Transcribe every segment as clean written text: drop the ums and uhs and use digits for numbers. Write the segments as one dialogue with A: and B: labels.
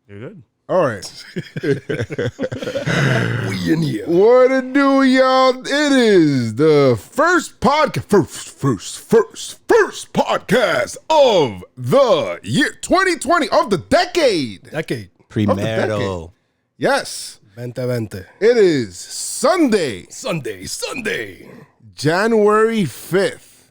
A: You're good.
B: All right.
C: We in here.
B: What to do, y'all? It is the first podcast of the year 2020 of the decade.
C: Primero.
B: Yes.
C: 2020.
B: It is Sunday, January 5th.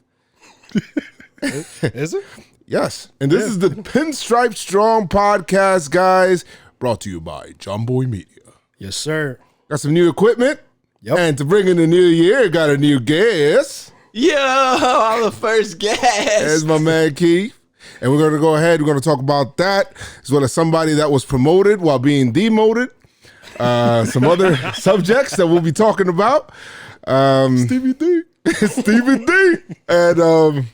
C: Is it?
B: Yes. And this is the Pinstripe Strong podcast, guys, brought to you by JomboyMedia.
C: Yes, sir.
B: Got some new equipment.
C: Yep.
B: And to bring in the new year, got a new guest.
A: Yo, I'm the first guest.
B: There's my man Keith. And we're going to go ahead. We're going to talk about that, as well as somebody that was promoted while being demoted. Some other subjects that we'll be talking about.
C: Stevie D.
B: Stevie D. And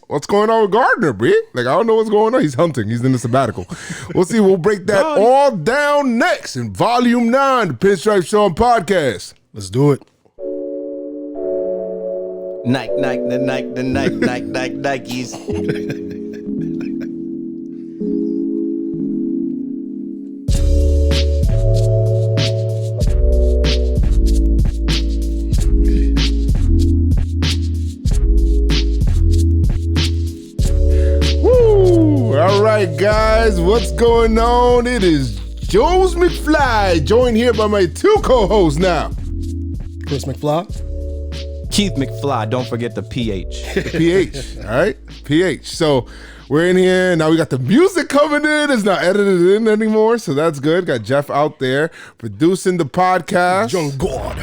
B: what's going on with Gardner, Bree? Like, I don't know what's going on. He's hunting. He's in the sabbatical. We'll see. We'll break that all down next in Volume 9, the Pinstripe Strong podcast.
C: Let's do it.
A: Nikes.
B: All right, guys, what's going on? It is Joe's McFly, joined here by my two co-hosts now.
C: Chris McFly.
A: Keith McFly. Don't forget the PH.
B: The PH, all right? PH. So we're in here. Now we got the music coming in. It's not edited in anymore, so that's good. Got Jeff out there producing the podcast.
C: Young God.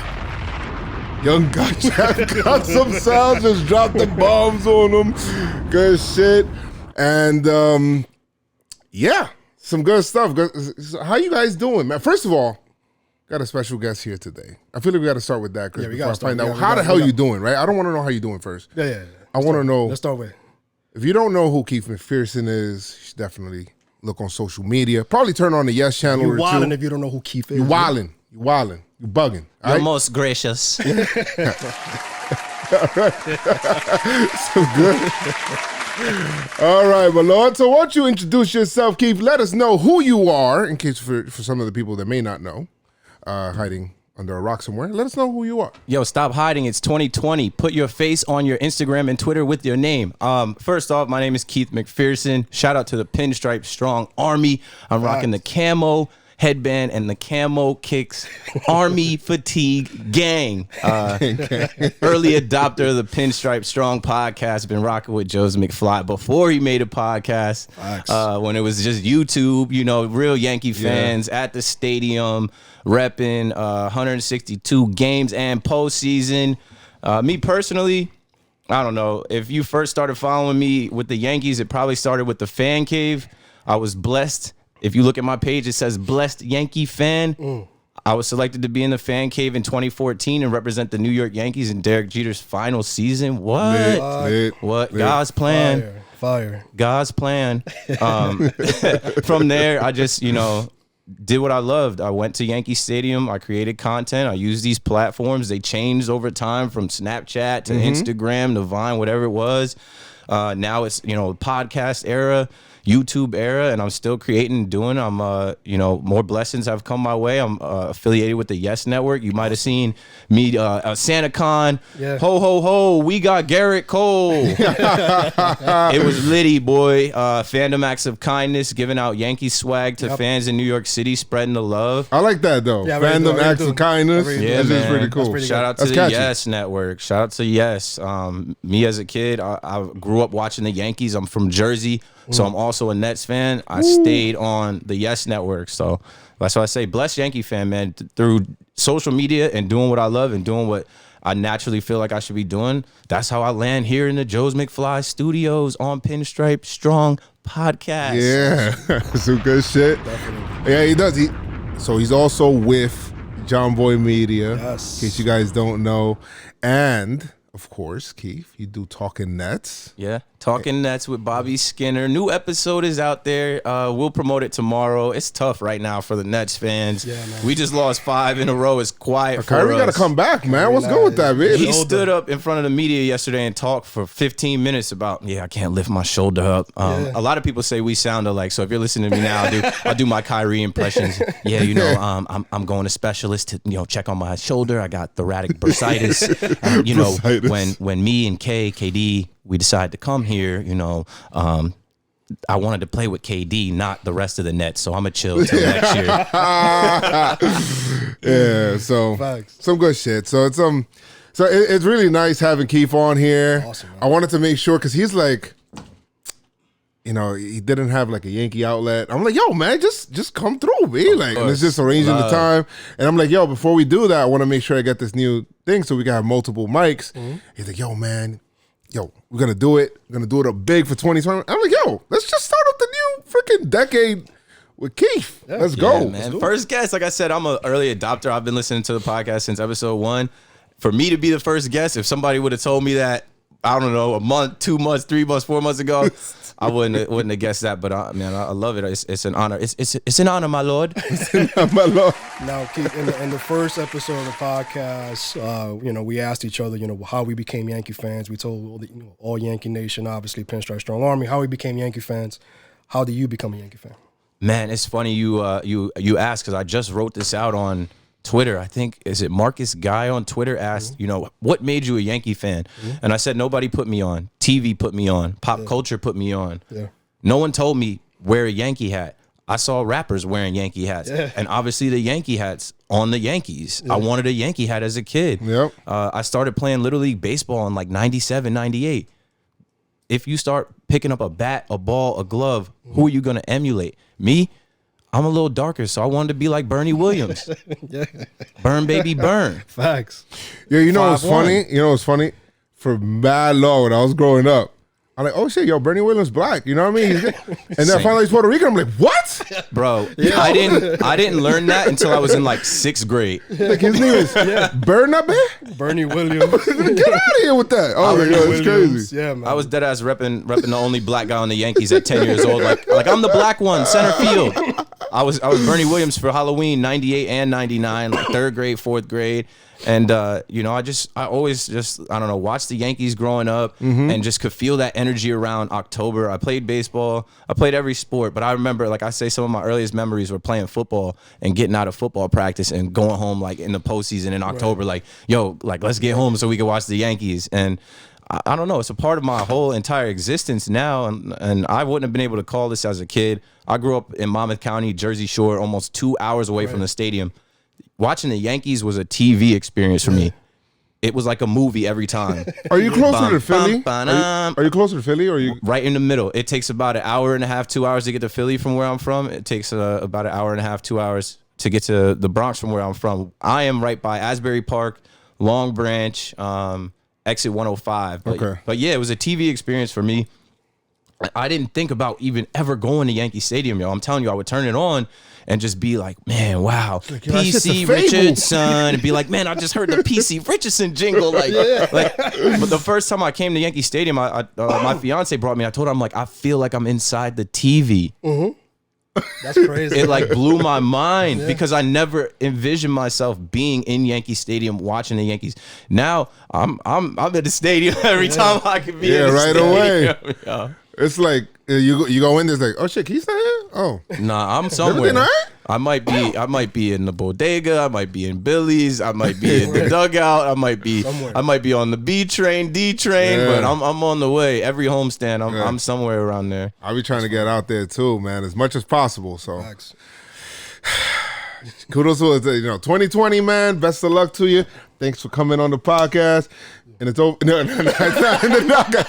B: Young God. Jeff got some sounds, just dropped the bombs on them. Good shit. And yeah, some good stuff. So how you guys doing, man? First of all, got a special guest here today. I feel like we got to start with that, Chris.
C: Yeah, we
B: before I
C: gotta start.
B: find out
C: Yeah,
B: how the hell you doing, right? I don't want to know how you doing first.
C: Yeah.
B: I want to know.
C: Let's start with.
B: If you don't know who Keith McPherson is, you should definitely look on social media. Probably turn on the Yes channel
C: You
B: or
C: wildin'
B: two.
C: if you don't know who Keith is.
B: You wildin'. You wildin'. You bugging. All
A: You're
B: right?
A: most gracious.
B: So good. All right, my lord. So why don't you introduce yourself, Keith? Let us know who you are, in case for some of the people that may not know, hiding under a rock somewhere. Let us know who you are.
A: Yo, stop hiding. It's 2020. Put your face on your Instagram and Twitter with your name. First off, my name is Keith McPherson. Shout out to the Pinstripe Strong Army. I'm rocking the camo headband and the camo kicks Army fatigue gang. Early adopter of the Pinstripe Strong podcast. Been rocking with Joe's McFly before he made a podcast. When it was just YouTube, you know, real Yankee fans at the stadium, repping 162 games and postseason. Me personally, I don't know. If you first started following me with the Yankees, it probably started with the fan cave. I was blessed. If you look at my page, it says blessed Yankee fan. I was selected to be in the fan cave in 2014 and represent the New York Yankees in Derek Jeter's final season. What?
B: Lit.
A: God's plan.
C: Fire.
A: God's plan. From there, I just, did what I loved. I went to Yankee Stadium. I created content. I used these platforms. They changed over time from Snapchat to Instagram to Vine, whatever it was. Now it's, podcast era, YouTube era, and I'm still creating and doing. I'm, more blessings have come my way. I'm affiliated with the Yes Network. You might have seen me, SantaCon.
C: Yeah.
A: Ho, ho, ho. We got Garrett Cole. It was litty, boy. Fandom acts of kindness, giving out Yankee swag to fans in New York City, spreading the love.
B: I like that, though.
C: Yeah,
B: Fandom acts of kindness.
A: Yeah,
B: That's
A: man.
B: pretty cool.
A: Shout out to
B: That's
A: the
B: catchy.
A: Yes Network. Shout out to Yes. Me as a kid, I grew up watching the Yankees. I'm from Jersey, so I'm also a Nets fan. I stayed on the Yes Network. So that's why I say blessed Yankee fan, man. Through social media and doing what I love and doing what I naturally feel like I should be doing. That's how I land here in the Joe's McFly studios on Pinstripe Strong podcast.
B: Yeah, some good shit.
C: Definitely.
B: Yeah, he does. So he's also with JomboyMedia,
C: Yes.
B: in case you guys don't know. And of course, Keith, you do Talking Nets.
A: Yeah, Talking Nets with Bobby Skinner. New episode is out there. We'll promote it tomorrow. It's tough right now for the Nets fans.
C: Yeah, man.
A: We just lost 5 in a row. It's quiet for
B: Kyrie
A: us.
B: got to come back, man. What's good with that, man?
A: He stood up in front of the media yesterday and talked for 15 minutes about, I can't lift my shoulder up. A lot of people say we sound alike, so if you're listening to me now, I'll do my Kyrie impressions. Yeah, I'm going to specialist to check on my shoulder. I got thoracic bursitis.
B: Bursitis.
A: When me and KD, we decided to come here, I wanted to play with KD, not the rest of the Nets, so I'm going to chill till next year.
B: Yeah, so
C: Facts.
B: some good shit. So it's really nice having Keith on here.
C: Awesome, man.
B: I wanted to make sure because he's like, he didn't have like a Yankee outlet. I'm like, yo, man, just come through, B. Like, and it's just arranging the time. And I'm like, yo, before we do that, I want to make sure I get this new thing so we can have multiple mics. He's like, yo, man, we're gonna do it. We're gonna do it up big for 2020. I'm like, yo, let's just start up the new freaking decade with Keith. Let's go.
A: Yeah, man. First guest, like I said, I'm an early adopter. I've been listening to the podcast since episode 1. For me to be the first guest, if somebody would have told me that, I don't know, a month, 2 months, 3 months, 4 months ago, I wouldn't have guessed that. But man, I love it. It's an honor. It's an honor, my lord.
B: My Lord.
C: Now, Keith, in the first episode of the podcast, we asked each other, how we became Yankee fans. We told all Yankee Nation, obviously Pinstripe Strong Army, how we became Yankee fans. How did you become a Yankee fan?
A: Man, it's funny you asked because I just wrote this out on Twitter. I think, is it Marcus Guy on Twitter asked, what made you a Yankee fan? And I said, nobody put me on. TV put me on. Pop culture put me on.
C: Yeah.
A: No one told me wear a Yankee hat. I saw rappers wearing Yankee hats.
C: Yeah.
A: And obviously the Yankee hats on the Yankees. I wanted a Yankee hat as a kid.
B: Yep.
A: I started playing Little League Baseball in like 97, 98. If you start picking up a bat, a ball, a glove, who are you going to emulate? Me? I'm a little darker, so I wanted to be like Bernie Williams.
C: Yeah.
A: Burn, baby, burn.
C: Facts.
B: Yeah, you know what's
C: 5'1".
B: funny? You know what's funny? For mad long when I was growing up, I'm like, oh shit, yo, Bernie Williams black. You know what I mean? And then I finally he's Puerto Rican. I'm like, what?
A: Bro, I didn't learn that until I was in like 6th grade.
B: Like his name is Bernabe?
C: Bernie Williams.
B: Get out of here with that. Oh my god, it's crazy.
C: Yeah, man.
A: I was dead ass repping the only black guy on the Yankees at 10 years old. Like I'm the black one, center field. I was Bernie Williams for Halloween 98 and 99, like 3rd grade, 4th grade. And I always I don't know, watched the Yankees growing up and just could feel that energy around October. I played baseball, I played every sport, but I remember, like I say, some of my earliest memories were playing football and getting out of football practice and going home like in the postseason in October, like, yo, like let's get home so we can watch the Yankees. And I don't know, it's a part of my whole entire existence now, and I wouldn't have been able to call this as a kid. I grew up in Monmouth County, Jersey Shore, almost 2 hours away from the stadium. Watching the Yankees was a TV experience for me. It was like a movie every time.
B: Are you closer to Philly? Are you closer to Philly or are you
A: right in the middle? It takes about an hour and a half, 2 hours to get to Philly from where I'm from. It takes about an hour and a half, 2 hours to get to the Bronx from where I'm from. I am right by Asbury Park, Long Branch, exit 105. But yeah, it was a TV experience for me. I didn't think about even ever going to Yankee Stadium, yo. I'm telling you, I would turn it on and just be like, man, wow,
B: like,
A: PC Richardson, and be like, man, I just heard the PC Richardson jingle, like. But the first time I came to Yankee Stadium, my fiance brought me. I told her, I'm like, I feel like I'm inside the TV.
C: That's crazy.
A: It like blew my mind because I never envisioned myself being in Yankee Stadium watching the Yankees. Now I'm at the stadium every time I can be.
B: Yeah,
A: in the
B: right
A: stadium.
B: away.
A: Yeah.
B: It's like you go in there, it's like, oh shit, he's not here? Oh.
A: Nah, I'm somewhere.
B: Everything all right?
A: I might be in the bodega, I might be in Billy's, I might be in the dugout, I might be on the B train, D train, but I'm on the way. Every homestand, I'm somewhere around there.
B: I'll be trying to get out there too, man, as much as possible. So
C: Facts.
B: kudos to 2020, man. Best of luck to you. Thanks for coming on the podcast. And it's over. No. And that's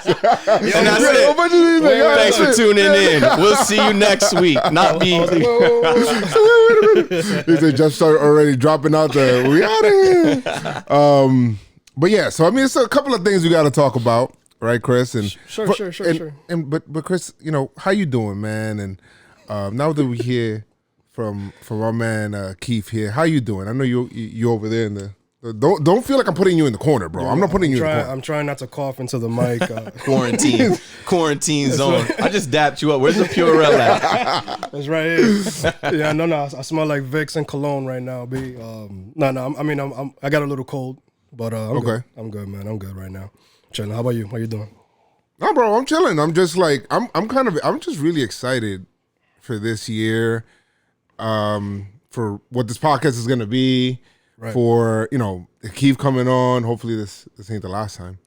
B: it.
A: Thanks for tuning in. We'll see you next week. Not me.
B: Wait a minute. They just started already dropping out the we out of here. But yeah, so I mean, it's a couple of things we got to talk about, right, Chris? And
C: Sure.
B: But Chris, how you doing, man? And now that we hear from our man Keith here, how you doing? I know you over there in the Don't feel like I'm putting you in the corner, bro. I'm not putting you in the corner.
C: I'm trying not to cough into the mic.
A: Quarantine zone. I just dapped you up. Where's the Purell at?
C: It's right here. Yeah, no. I smell like Vicks and cologne right now, B. No. I got a little cold, but I'm good. I'm good, man. I'm good right now. Chilling. How about you? How you doing?
B: No, bro. I'm chilling. I'm just like I'm just really excited for this year, for what this podcast is gonna be. Right. For Keith coming on. Hopefully this ain't the last time.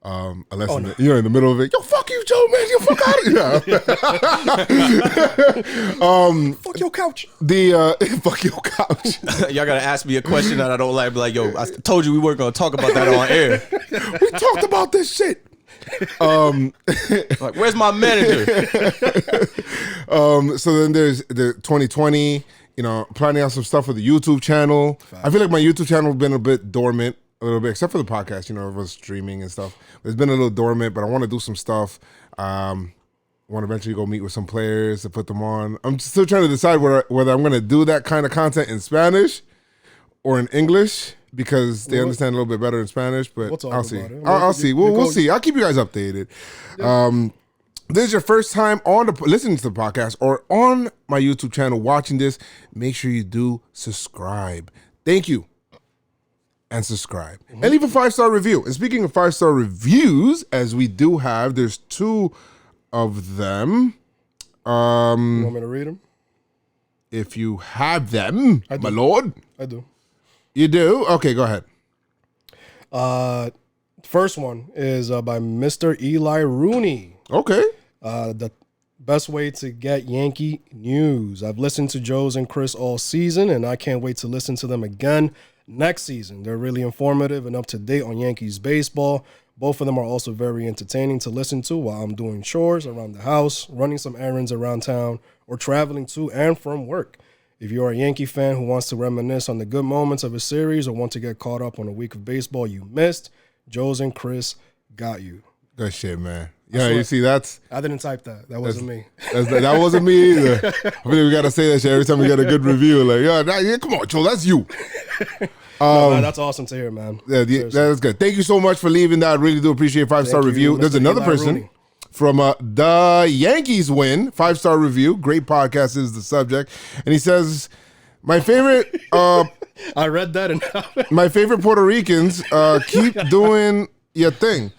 B: Unless you're in the middle of it. Yo, fuck you, Joe, man. You fuck out of here.
C: Fuck your couch.
B: Fuck your couch.
A: Y'all gotta ask me a question that I don't like. Be like, yo, I told you we weren't gonna talk about that on air.
B: We talked about this shit.
A: Like, where's my manager?
B: So then there's the 2020. Planning out some stuff for the YouTube channel. I feel like my YouTube channel has been a bit dormant, a little bit, except for the podcast, of us streaming and stuff. It's been a little dormant, but I want to do some stuff. I want to eventually go meet with some players to put them on. I'm still trying to decide whether I'm going to do that kind of content in Spanish or in English, because they understand a little bit better in Spanish, but I'll see. I'll see. We'll see. I'll keep you guys updated. Yeah. This is your first time listening to the podcast or on my YouTube channel watching this, make sure you do subscribe. Thank you. And subscribe. And leave a 5-star review. And speaking of 5-star reviews, as we do have, there's 2 of them.
C: You want me to read them?
B: If you have them, my lord.
C: I do.
B: You do? Okay, go ahead.
C: First one is by Mr. Eli Rooney.
B: Okay.
C: The best way to get Yankee news. I've listened to Joe's and Chris all season, and I can't wait to listen to them again next season. They're really informative and up to date on Yankees baseball. Both of them are also very entertaining to listen to while I'm doing chores around the house, running some errands around town, or traveling to and from work. If you are a Yankee fan who wants to reminisce on the good moments of a series or want to get caught up on a week of baseball you missed, Joe's and Chris got you.
B: Good shit, man. Yeah, you see, I
C: didn't type that. That wasn't me.
B: That wasn't me either. I think we got to say that shit every time we get a good review. Like, yeah, come on, Joe, that's you.
C: Man, that's awesome to hear, man.
B: Yeah, that's good. Thank you so much for leaving that. I really do appreciate 5-star review. There's another person from the Yankees win, 5-star review. Great podcast is the subject. And he says, my favorite...
C: I read that and
B: my favorite Puerto Ricans keep doing... your thing.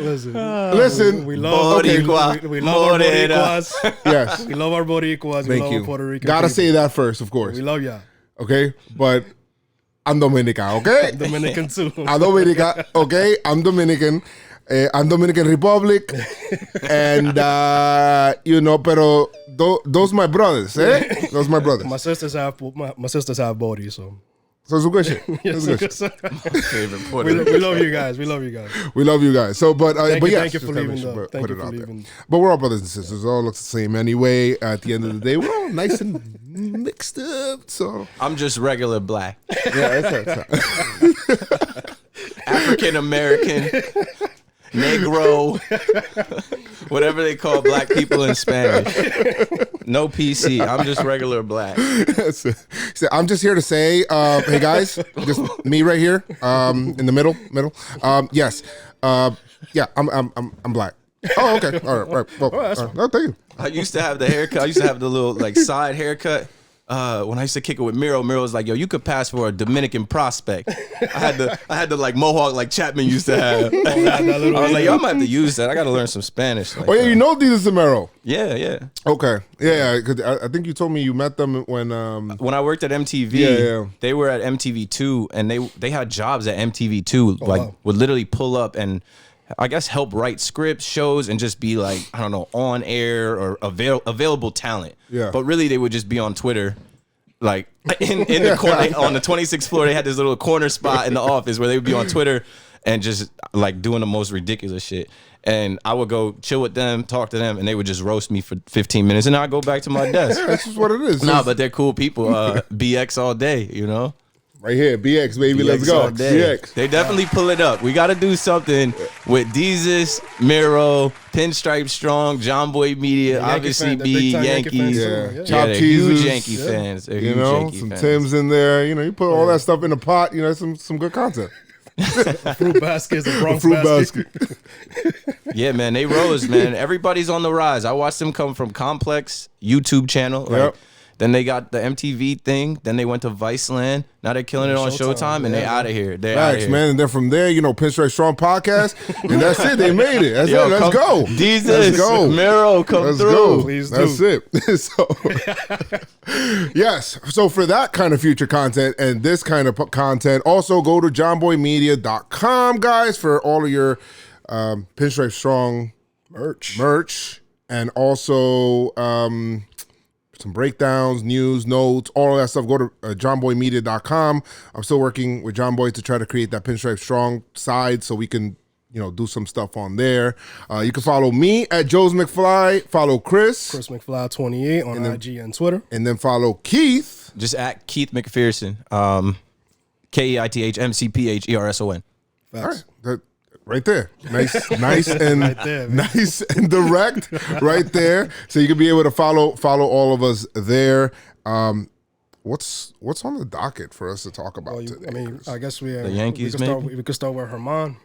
B: Listen.
C: We love our Boricuas.
B: Yes.
C: We love our Boricuas. We love our Puerto Rican
B: Gotta
C: people.
B: say that first, of course.
C: We love y'all.
B: Okay? But I'm Dominican, okay?
C: Dominican too.
B: I'm Dominican, okay? I'm Dominican. I'm Dominican Republic. And, pero those my brothers, eh? Those my brothers.
C: My sisters have Bori, so...
B: So it's a good shit.
C: Yes,
B: it's a good shit.
A: Favorite Puerto
C: we love you guys. We love you guys.
B: We love you guys. So, but yes,
C: thank you for leaving. Thank you for leaving.
B: But we're all brothers and sisters. It all looks the same anyway. At the end of the day, we're all nice and mixed up. So
A: I'm just regular black.
B: Yeah, that's
A: African American, Negro, whatever they call black people in Spanish. No PC. I'm just regular black.
B: So I'm just here to say, hey guys, just me right here, in the middle. Yes, yeah, I'm black. Oh, okay, all right. Well, oh, thank you.
A: I used to have the haircut. I used to have the little side haircut. When I used to kick it with Mero was like, yo, you could pass for a Dominican prospect. I had the mohawk like Chapman used to have. I was like, yo, I might have to use that. I got to learn some Spanish. Like,
B: you know these are Mero.
A: Yeah.
B: Okay. Yeah, because I think you told me you met them when
A: I worked at MTV.
B: Yeah.
A: They were at MTV2, and they had jobs at MTV2. Would literally pull up and I guess help write scripts, shows, and just be like, I don't know, on air or available talent.
B: Yeah.
A: But really, they would just be on Twitter, like in the corner on the 26th floor. They had this little corner spot in the office where they would be on Twitter and just like doing the most ridiculous shit. And I would go chill with them, talk to them, and they would just roast me for 15 minutes, and I'd go back to my desk.
B: Yeah, that's just what it is.
A: Nah, but they're cool people. BX all day, you know.
B: Right here, BX, baby. Let's
A: BX all
B: go.
A: day.
B: BX.
A: They definitely pull it up. We got to do something with Deezus, Mero, Pinstripe Strong, JomboyMedia, obviously
C: fan,
A: be
C: Yankee fans
A: Yankees.
C: too,
B: Yeah.
C: yeah.
B: Chop
A: they're
B: cheeses.
A: huge Yankee fans. They're
B: You
A: huge
B: know,
A: Yankee
B: some
A: fans.
B: Tims in there. You know, you put all that stuff in the pot. You know, some good content.
C: Fruit baskets, a Bronx
B: Fruit
C: basket.
A: Yeah, man, they rose, man. Everybody's on the rise. I watched them come from Complex YouTube channel. Like,
B: Yep.
A: then they got the MTV thing. Then they went to Viceland. Now they're killing it on
C: Showtime,
A: Showtime, and
C: yeah,
A: they out of here. They're out of
B: Facts,
A: here.
B: man. And then from there, you know, Pinstripe Strong podcast, and that's it. They made it. That's it. Let's go.
A: Deezus,
B: Let's go.
A: Mero, come
B: Let's
A: through.
B: go.
C: Please
B: That's
C: do.
B: it. So, yes. So for that kind of future content and this kind of content, also go to JomboyMedia.com, guys, for all of your Pinstripe Strong merch, and also some breakdowns, news, notes, all of that stuff. Go to JomboyMedia.com. I'm still working with Jomboy to try to create that Pinstripe Strong side so we can, you know, do some stuff on there. You can follow me at Joe's McFly. Follow Chris
C: McFly 28 on IG and Twitter.
B: and then follow Keith.
A: Just at Keith McPherson. KeithMcPherson.
B: All right. Right there. Nice and
C: Right there, man.
B: nice and direct right there. So you can be able to follow all of us there. What's on the docket for us to talk about today?
C: I mean, I guess we
A: The Yankees,
C: we could start with Herman.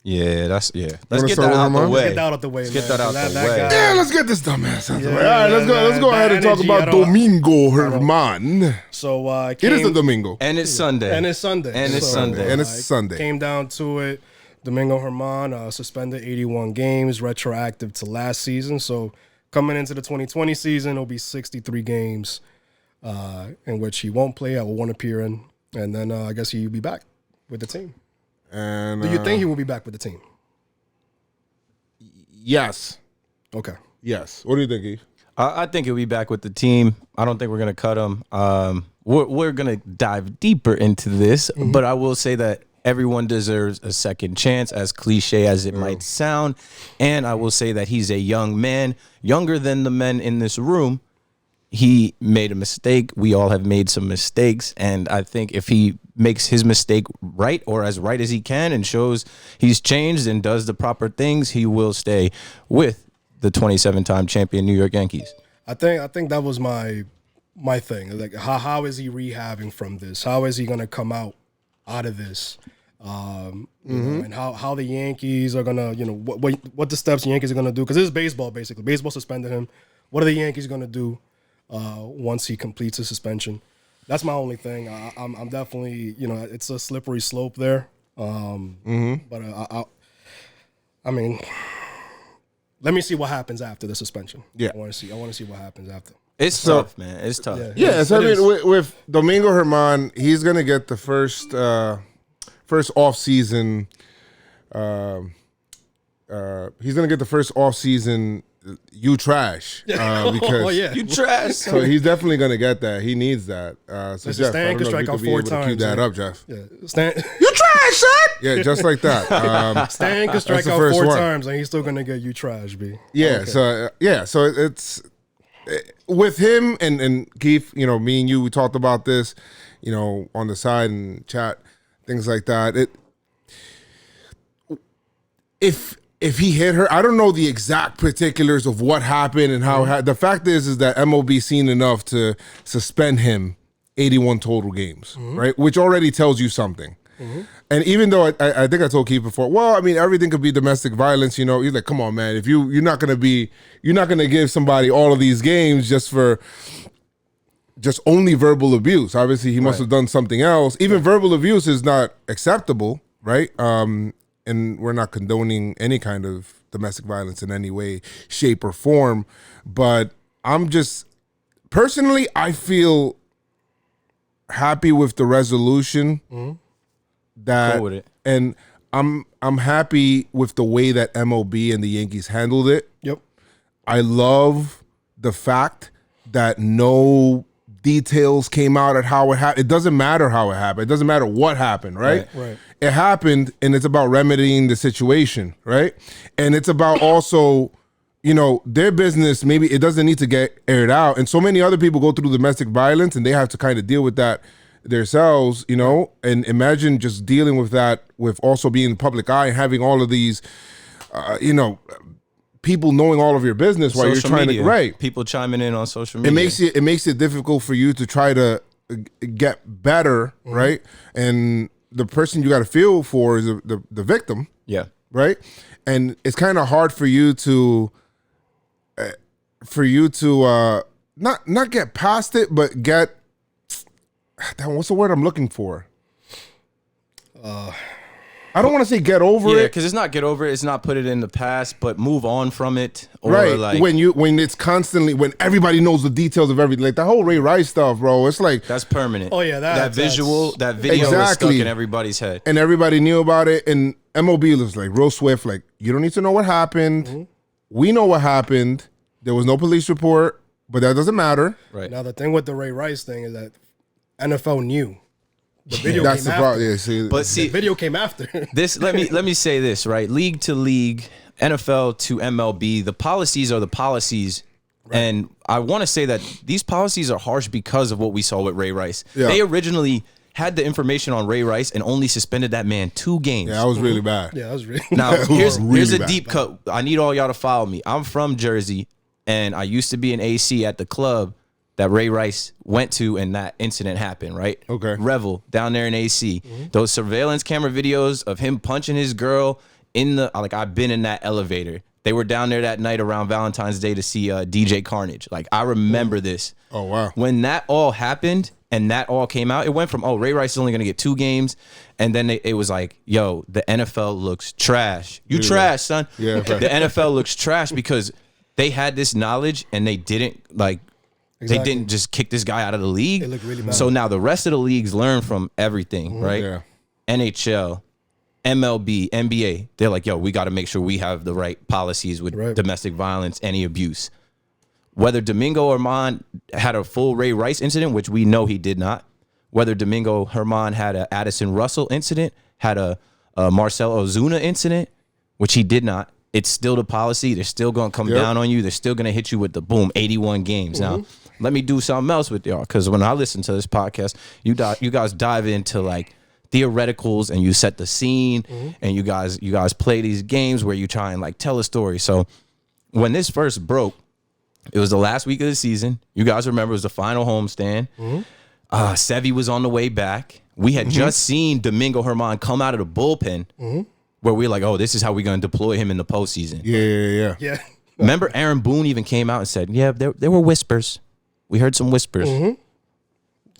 A: Yeah, Let's
B: Wanna
A: get that
B: start with
A: out the
B: Herman?
A: way.
C: Get that out of the way.
A: Let's get
C: man.
A: that out the
C: That
A: way.
C: guy-
B: Yeah, let's get this dumbass out the way.
C: Yeah,
B: All right, let's go.
C: yeah,
B: Let's go
C: that
B: ahead and talk
C: energy,
B: about
C: I don't-
B: Domingo German.
C: So
B: It is the Domingo.
A: And it's Sunday.
C: And it's Sunday.
A: And it's Sunday.
B: And it's Sunday.
C: Came down to it. Domingo German suspended 81 games, retroactive to last season. So coming into the 2020 season, it'll be 63 games in which he won't play. I will one appear in. And then I guess he'll be back with the team.
B: And
C: Do you think he will be back with the team?
B: yes.
C: Okay.
B: Yes. What do you think, Keith?
A: I think he'll be back with the team. I don't think we're going to cut him. We're going to dive deeper into this, but I will say that everyone deserves a second chance, as cliche as it might sound. And I will say that he's a young man, younger than the men in this room. He made a mistake. We all have made some mistakes. And I think if he makes his mistake right, or as right as he can, and shows he's changed and does the proper things, he will stay with the 27-time champion New York Yankees.
C: I think that was my thing. Like, how is he rehabbing from this? How is he going to come out of this? You know, and how the Yankees are gonna, you know, what the steps the Yankees are gonna do, because this is baseball basically. Baseball suspended him. What are the Yankees gonna do once he completes his suspension? That's my only thing. I'm definitely, you know, it's a slippery slope there. But I mean, let me see what happens after the suspension.
B: Yeah.
C: I want to see what happens after.
A: It's tough, man. It's tough.
B: Yeah, so I
C: It
B: mean,
C: is.
B: with Domingo German, he's gonna get the first off season. He's gonna get the first off season. You trash because
C: Oh yeah.
A: You trash.
B: so he's definitely gonna get that. He needs that. So
C: Listen,
B: Jeff,
C: Stan
B: I don't
C: can
B: know if
C: strike
B: you
C: out
B: could be
C: 4
B: able to keep
C: times,
B: that
C: yeah.
B: up, Jeff.
C: Yeah. Stan
B: You trash, son. Yeah, just like that.
C: Stan can strike
B: That's the
C: out
B: first
C: 4
B: one.
C: times and he's still gonna get you trash, B.
B: Yeah,
C: Okay.
B: so it's with him and Keith. You know, me and you, we talked about this. You know, on the side and chat, things like that. If he hit her, I don't know the exact particulars of what happened and how. The fact is that MLB seen enough to suspend him 81 total games, right? Which already tells you something. And even though I think I told Keith before, well, I mean, everything could be domestic violence. You know, he's like, come on, man. If you're not gonna give somebody all of these games just only verbal abuse. Obviously, he must have done something else. Even verbal abuse is not acceptable, right? And we're not condoning any kind of domestic violence in any way, shape, or form. But I'm just personally, I feel happy with the resolution. That
A: Cool with it.
B: and I'm happy with the way that MLB and the Yankees handled it.
C: Yep.
B: I love the fact that no details came out at how it happened. It doesn't matter how it happened. It doesn't matter what happened, right?
C: Right.
B: It happened, and it's about remedying the situation, right? And it's about also, you know, their business, maybe it doesn't need to get aired out. And so many other people go through domestic violence, and they have to kind of deal with that themselves, you know, and imagine just dealing with that, with also being in the public eye, having all of these, you know, people knowing all of your business while you're trying
A: media.
B: to, right.
A: People chiming in on social media.
B: It makes it difficult for you to try to get better, right? And the person you got to feel for is the victim.
A: Yeah.
B: Right. And it's kind of hard for you to not get past it, but get, what's the word I'm looking for? I don't want to say get over
A: Yeah,
B: it.
A: because it's not get over it. It's not put it in the past, but move on from it. Or
B: Right.
A: like,
B: when it's constantly, when everybody knows the details of everything, like the whole Ray Rice stuff, bro. It's like,
A: that's permanent.
C: Oh, yeah,
A: that visual, that video is stuck
B: Exactly.
A: in everybody's head.
B: and everybody knew about it. And MLB was like real swift. Like, you don't need to know what happened. We know what happened. There was no police report, but that doesn't matter.
A: Right.
C: Now the thing with the Ray Rice thing is that NFL knew. The video
B: That's
C: came
B: the
C: after.
B: problem. Yeah, see,
A: But
C: The
A: see,
C: video came after.
A: this let me say this, right? League to league, NFL to MLB, the policies are the policies. Right. And I want to say that these policies are harsh because of what we saw with Ray Rice.
B: Yeah.
A: They originally had the information on Ray Rice and only suspended that man 2 games.
B: yeah, that was really bad.
C: Yeah, that was really.
A: Now,
B: That was
A: here's
B: really
A: a
B: bad.
A: deep cut. I need all y'all to follow me. I'm from Jersey, and I used to be an AC at the club that Ray Rice went to, and that incident happened, right?
B: Okay.
A: Revel, down there in AC. Those surveillance camera videos of him punching his girl in the, like, I've been in that elevator. They were down there that night around Valentine's Day to see DJ Carnage. Like, I remember this.
B: Oh, wow.
A: When that all happened and that all came out, it went from, oh, Ray Rice is only going to get 2 games. And then it was like, yo, the NFL looks trash. You trash, son.
B: Yeah, right.
A: The NFL looks trash because they had this knowledge and they didn't, like,
C: Exactly.
A: they didn't just kick this guy out of the league.
C: It looked really bad.
A: So now the rest of the leagues learn from everything, right?
B: Yeah.
A: NHL, MLB, NBA. They're like, yo, we got to make sure we have the right policies with
C: Right.
A: domestic violence, any abuse. Whether Domingo German had a full Ray Rice incident, which we know he did not. Whether Domingo German had a Addison Russell incident, had a Marcel Ozuna incident, which he did not. It's still the policy. They're still going to come down on you. They're still going to hit you with the boom, 81 games. Now, let me do something else with y'all, because when I listen to this podcast, you guys dive into like theoreticals and you set the scene, and you guys play these games where you try and like tell a story. So when this first broke, it was the last week of the season. You guys remember it was the final homestand. Sevy was on the way back. We had just seen Domingo German come out of the bullpen, where we were like, oh, this is how we're going to deploy him in the postseason.
B: Yeah.
C: Yeah.
A: Remember, Aaron Boone even came out and said, yeah, there were whispers. We heard some whispers.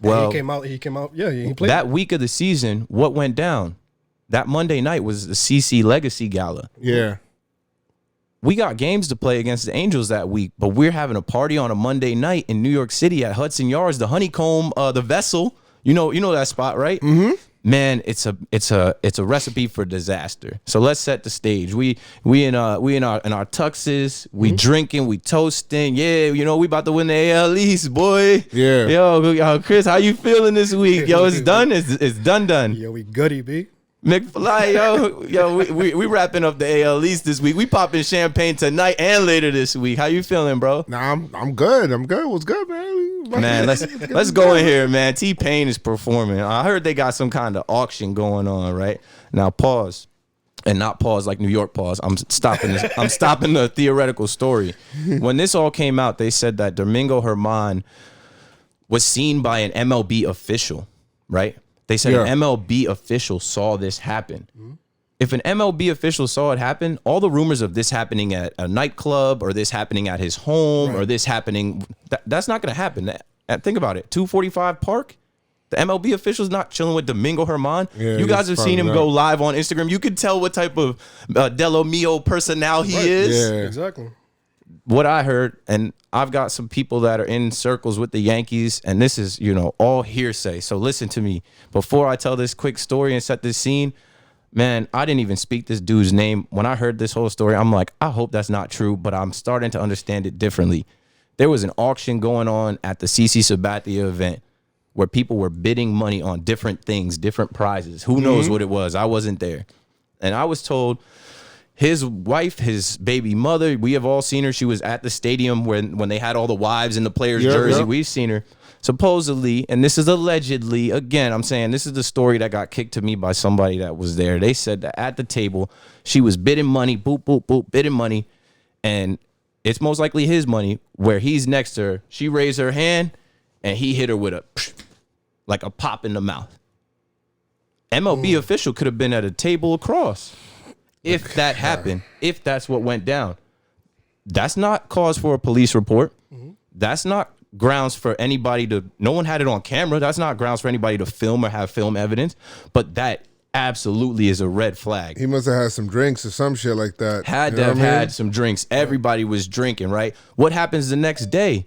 A: Well,
C: he came out. Yeah, he played.
A: that week of the season, what went down? That Monday night was the CC Legacy Gala.
B: Yeah.
A: We got games to play against the Angels that week, but we're having a party on a Monday night in New York City at Hudson Yards, the Honeycomb, the Vessel. You know that spot, right? Mm-hmm. Man, it's a recipe for disaster. So let's set the stage. We in our tuxes, we drinking, we toasting. Yeah, you know we about to win the AL East, boy.
B: Yeah.
A: Yo, Chris, how you feeling this week? Yo, it's done. It's done.
C: Yeah, we goody, B.
A: McFly, yo, we wrapping up the AL East this week. We popping champagne tonight and later this week. How you feeling, bro?
B: Nah, I'm good. I'm good. What's good, man?
A: Man, let's go in here, man. T-Pain is performing. I heard they got some kind of auction going on, right? Now pause. And not pause like New York pause. I'm stopping this. I'm stopping the theoretical story. When this all came out, they said that Domingo German was seen by an MLB official, right? They said an MLB official saw this happen. If an MLB official saw it happen, all the rumors of this happening at a nightclub or this happening at his home or this happening, that's not going to happen. Think about it. 245 Park, the MLB official's not chilling with Domingo German.
B: Yeah,
A: you guys have seen him
B: not.
A: go live on Instagram. You can tell what type of Delo Mio personnel he is.
B: Yeah.
C: Exactly.
A: What I heard, and I've got some people that are in circles with the Yankees, and this is, all hearsay. So listen to me. Before I tell this quick story and set this scene, man, I didn't even speak this dude's name. When I heard this whole story, I'm like, I hope that's not true, but I'm starting to understand it differently. There was an auction going on at the CC Sabathia event where people were bidding money on different things, different prizes. Who knows what it was? I wasn't there. And I was told his wife, his baby mother, we have all seen her. She was at the stadium when they had all the wives in the players' jersey.
B: Yep.
A: We've seen her. Supposedly, and this is allegedly, again, I'm saying this is the story that got kicked to me by somebody that was there. They said that at the table, she was bidding money, boop, boop, boop, bidding money, and it's most likely his money where he's next to her. She raised her hand, and he hit her with like a pop in the mouth. MLB official could have been at a table across. If that happened, if that's what went down. That's not cause for a police report. That's not grounds for anybody to, no one had it on camera. That's not grounds for anybody to film or have film evidence. But that absolutely is a red flag.
B: He must have had some drinks or some shit like that.
A: Had to have had some drinks. Everybody was drinking, right? What happens the next day?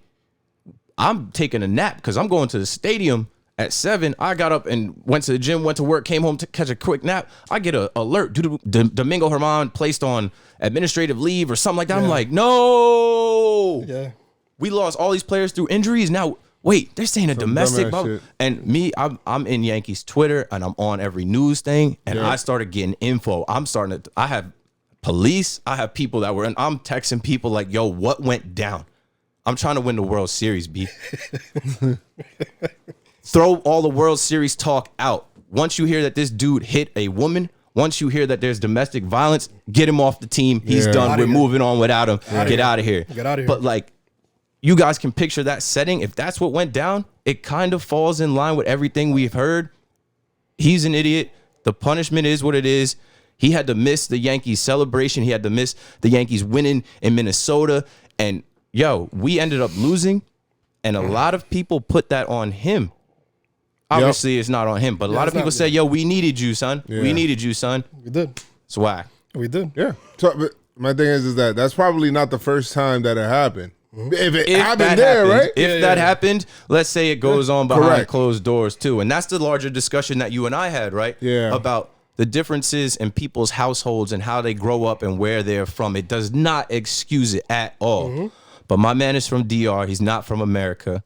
A: I'm taking a nap because I'm going to the stadium at 7. I got up and went to the gym, went to work, came home to catch a quick nap. I get an alert. Domingo German placed on administrative leave or something like that. I'm like, no.
C: Yeah.
A: We lost all these players through injuries. Now, wait, they're saying a domestic
B: dumbass shit.
A: And me, I'm in Yankees Twitter and I'm on every news thing. And I started getting info. I have police. I have people that were, and I'm texting people like, yo, what went down? I'm trying to win the World Series, B. Throw all the World Series talk out. Once you hear that this dude hit a woman, once you hear that there's domestic violence, get him off the team. He's done. We're moving on without him. Get out of here.
C: Get out of here.
A: But like, you guys can picture that setting. If that's what went down, it kind of falls in line with everything we've heard. He's an idiot. The punishment is what it is. He had to miss the Yankees celebration. He had to miss the Yankees winning in Minnesota. And yo, we ended up losing. And a lot of people put that on him. Obviously, it's not on him. But a lot of people say, yo, we needed you, son.
B: Yeah.
A: We needed you, son.
C: We did.
A: That's why.
C: We did.
B: Yeah. So, but my thing is that that's probably not the first time that it happened. If it happened there, right?
A: If that happened, let's say it goes on behind closed doors too. And that's the larger discussion that you and I had, right?
B: Yeah.
A: About the differences in people's households and how they grow up and where they're from. It does not excuse it at all. But my man is from DR. He's not from America.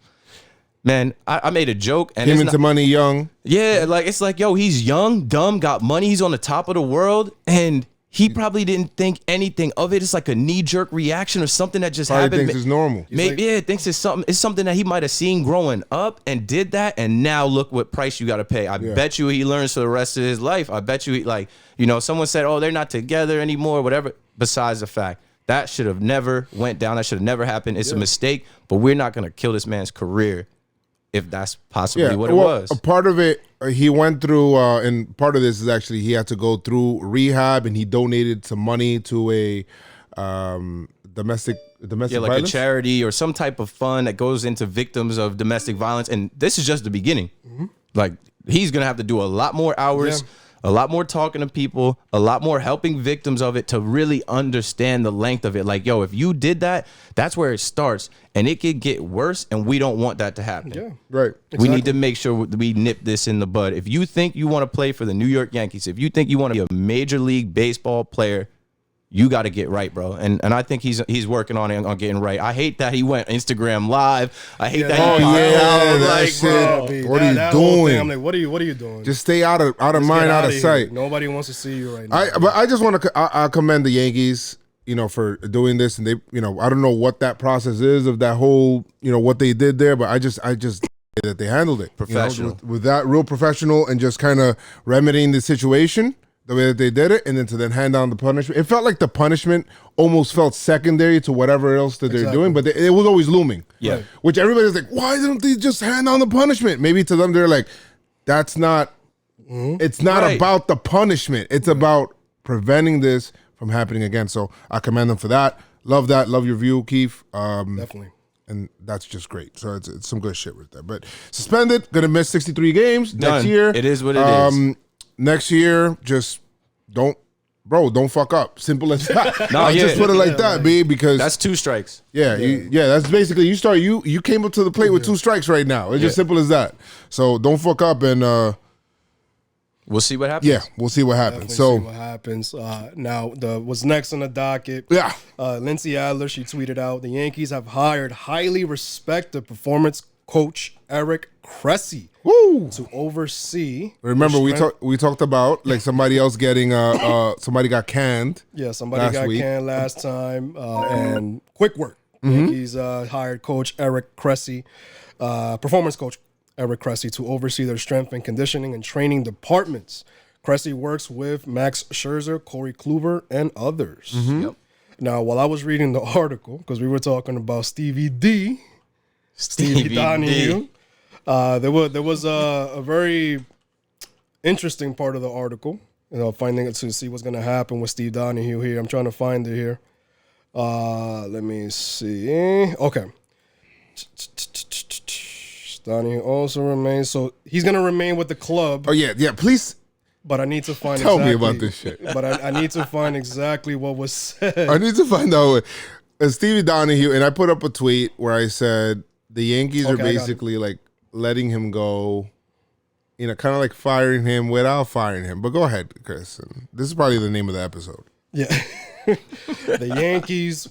A: Man, I made a joke. And
B: Came into money young.
A: Yeah, like it's like, yo, he's young, dumb, got money. He's on the top of the world. And he probably didn't think anything of it. It's like a knee-jerk reaction or something that just happened.
B: Thinks it's normal.
A: Maybe thinks it's something that he might have seen growing up and did that, and now look what price you got to pay. I bet you he learns for the rest of his life. I bet you, someone said, oh, they're not together anymore, whatever. Besides the fact, that should have never went down. That should have never happened. It's a mistake, but we're not going to kill this man's career if that's possibly what it was.
B: A part of it, he went through, and part of this is actually he had to go through rehab, and he donated some money to a domestic like violence?
A: A charity or some type of fund that goes into victims of domestic violence. And this is just the beginning. Like, he's gonna have to do a lot more hours, a lot more talking to people, a lot more helping victims of it to really understand the length of it. Like, yo, if you did that, that's where it starts, and it could get worse, and we don't want that to happen.
C: Yeah.
B: Right.
A: We need to make sure we nip this in the bud. If you think you want to play for the New York Yankees, if you think you want to be a Major League Baseball player, you got to get right, bro. And I think he's working on getting right. I hate that he went Instagram Live. I hate that he
B: what are you doing?
C: I'm like, what are you doing?
B: Just stay out of mind, out of sight.
C: Nobody wants to see you right now.
B: But I just want to I commend the Yankees, for doing this, and they, I don't know what that process is of that whole, what they did there, but I just that they handled it
A: professional
B: with that real professional and just kind of remedying the situation the way that they did it, and then to hand down the punishment. It felt like the punishment almost felt secondary to whatever else that they're doing, but it was always looming.
A: Yeah. Right.
B: Which everybody's like, why don't they just hand down the punishment? Maybe to them, they're like, that's not, it's not about the punishment. It's about preventing this from happening again. So I commend them for that. Love that. Love your view, Keith.
C: Definitely.
B: And that's just great. So it's some good shit right there. But suspended, going to miss 63 games next year.
A: It is what it is.
B: Next year, just don't fuck up. Simple as that. Just put it like that, B, because
A: that's 2 strikes.
B: Yeah, that's basically you came up to the plate with 2 strikes right now. It's just simple as that. So don't fuck up, and
A: we'll see what happens.
B: Yeah, we'll see what happens. So
C: see what happens. Now, what's next on the docket?
B: Yeah,
C: Lindsay Adler, she tweeted out, the Yankees have hired highly respected performance coach Eric Cressy
B: Woo!
C: to oversee.
B: Remember, we talked about like somebody else getting somebody got canned.
C: Yeah, somebody got canned last time, and quick work. Yankees hired coach Eric Cressy, performance coach Eric Cressy, to oversee their strength and conditioning and training departments. Cressy works with Max Scherzer, Corey Kluber, and others.
A: Yep.
C: Now, while I was reading the article, because we were talking about Stevie Donahue, there was a very interesting part of the article. Finding it to see what's going to happen with Steve Donahue here. I'm trying to find it here. Let me see. Okay. Donahue also remains. So he's going to remain with the club.
B: Oh, yeah. Please.
C: But I need to find
B: Tell me about this shit.
C: But I need to find exactly what was said.
B: I need to find out. Stevie Donahue, and I put up a tweet where I said the Yankees are basically like letting him go, kind of like firing him without firing him. But go ahead, Chris. This is probably the name of the episode.
C: Yeah. The Yankees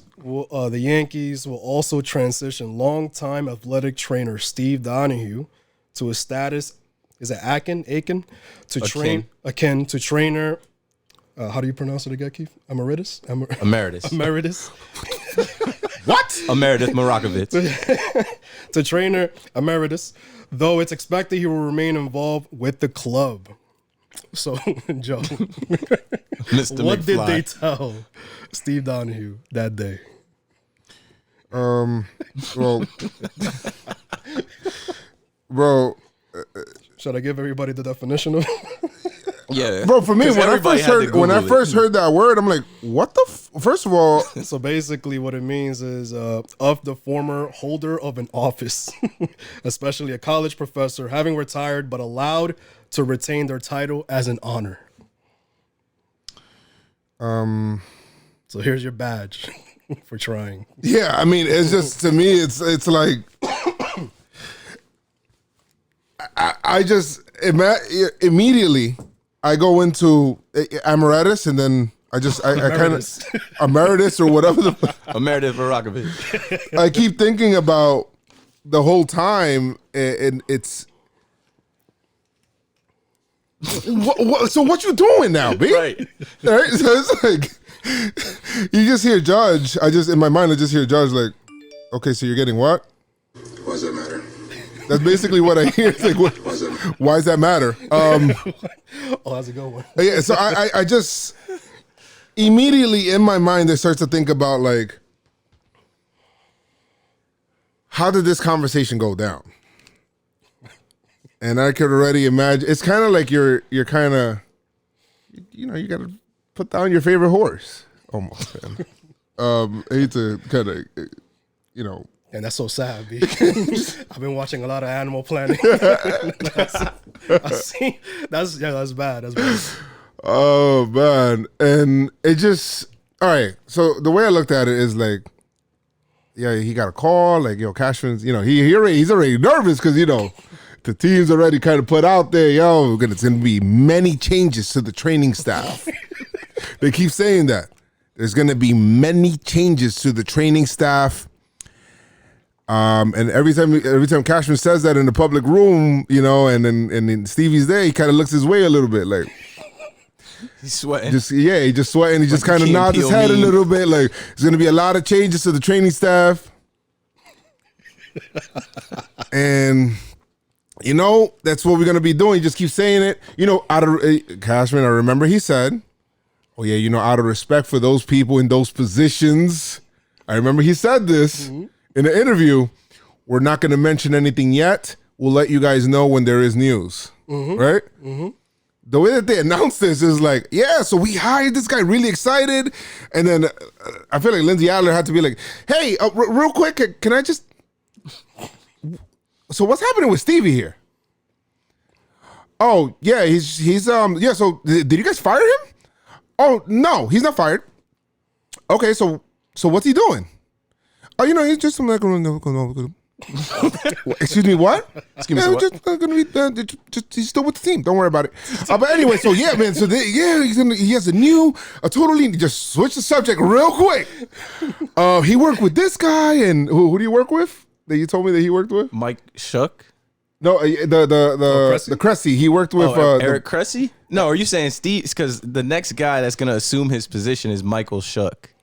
C: will also transition longtime athletic trainer Steve Donahue to a status. Is it akin to trainer? How do you pronounce it again, Keith? Emeritus.
A: Emeritus.
B: What?
A: Emeritus Morakovitz.
C: To trainer Emeritus, though it's expected he will remain involved with the club. So, Joe,
A: Mr.
C: what
A: McFly.
C: did they tell Steve Donahue that day?
B: Well, bro.
C: Should I give everybody the definition of?
A: Yeah,
B: bro. For me, when I first heard that word, I'm like, what the? First of all,
C: so basically, what it means is of the former holder of an office, especially a college professor, having retired but allowed to retain their title as an honor. So here's your badge for trying.
B: Yeah, I mean, it's just, to me, it's like. I just immediately I go into Emeritus, and then I kind of Emeritus or whatever
A: Emeritus Morakovitz.
B: I keep thinking about the whole time, and it's so what you doing now, B?
A: Right.
B: Right. So it's like you just hear Judge. In my mind I just hear Judge like, okay, so you're getting what?
D: Why does that matter?
B: That's basically what I hear. It's like, why does that matter?
C: Oh, that's a good one.
B: Yeah, so I just immediately in my mind I start to think about like, how did this conversation go down? And I could already imagine. It's kind of like you're kind of, you got to put down your favorite horse almost. I hate to kind of,
C: And that's so sad, B. I've been watching a lot of Animal Planet. That's bad. That's bad.
B: Oh man, and it just all right. So the way I looked at it is like, yeah, he got a call. Like, Cashman's, he's already nervous because the team's already kind of put out there, it's gonna be many changes to the training staff. They keep saying that there's gonna be many changes to the training staff. And every time Cashman says that in the public room, and then Stevie's there, he kind of looks his way a little bit, like
A: he's sweating.
B: He's just sweating. He just kind of
A: Key and
B: nods his
A: Peele
B: head a
A: meme.
B: little bit, like there's gonna be a lot of changes to the training staff, and that's what we're gonna be doing. He just keep saying it. Out of Cashman, I remember he said, "Oh yeah, out of respect for those people in those positions." I remember he said this. Mm-hmm. In the interview, we're not going to mention anything yet. We'll let you guys know when there is news, right? Mm-hmm. The way that they announced this is like, yeah, so we hired this guy, really excited. And then I feel like Lindsay Adler had to be like, hey, real quick, can I just... So what's happening with Stevie here? Oh, yeah, he's yeah, so did you guys fire him? Oh, no, he's not fired. Okay, so what's he doing? Oh, he's just like, excuse me, what?
A: Excuse me, what?
B: Just gonna be he's still with the team. Don't worry about it. But anyway, so yeah, man. So he has a totally just switch the subject real quick. He worked with this guy, and who do you work with? that you told me that he worked with?
A: Mike Shook.
B: No, the Cressy. He worked with
A: Eric Cressy. No, are you saying Steve? Because the next guy that's gonna assume his position is Michael Shook.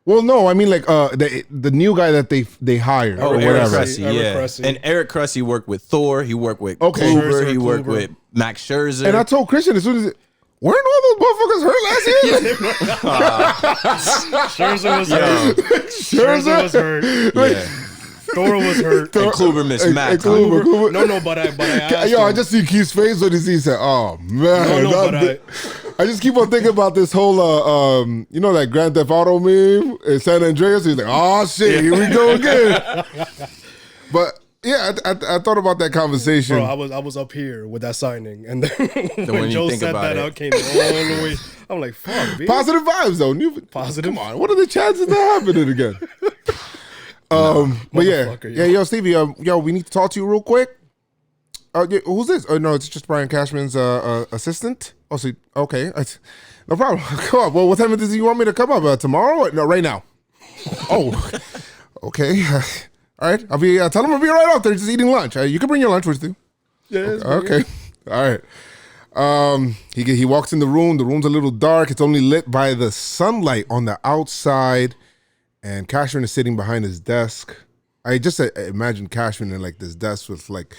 B: Well, no, I mean like the new guy that they hired or
A: Eric
B: whatever.
A: Cressy,
C: Cressy.
A: And Eric Cressy worked with Thor. He worked with
B: Okay.
A: Kluber.
C: Scherzer,
A: He worked
C: Kluber.
A: with Max Scherzer.
B: And I told Christian as soon as weren't all those motherfuckers hurt last year?
C: Scherzer was hurt. Scherzer was hurt.
A: yeah.
C: Thor was hurt.
A: And Kluber missed Max.
B: Kluber.
C: No, but I asked
B: Yo,
C: him.
B: I just see Keith's face when he said, "Oh man."
C: No, but
B: I just keep on thinking about this whole, you know, that Grand Theft Auto meme in San Andreas. He's like, "Oh shit, here we go again." But yeah, I thought about that conversation.
C: Bro, I was up here with that signing, and then
A: when
C: when
A: you
C: Joe
A: think
C: said
A: about
C: that
A: it.
C: out, came all the way. I'm like, fuck, B.
B: Positive vibes though.
C: Positive.
B: Come on, what are the chances that happening again? But yeah,
C: Motherfucker,
B: yeah, yo, Stevie, yo, we need to talk to you real quick. Yeah, who's this? Oh no, it's just Brian Cashman's assistant. Oh, so okay, no problem. Come on. Well, what time does he want me to come up? Tomorrow? No, right now. Oh, okay. All right, I'll be. Tell him I'll be right out there, just eating lunch. You can bring your lunch with you.
C: Yeah,
B: Okay. All right. He walks in the room. The room's a little dark. It's only lit by the sunlight on the outside. And Cashman is sitting behind his desk. I just imagine Cashman in like this desk with like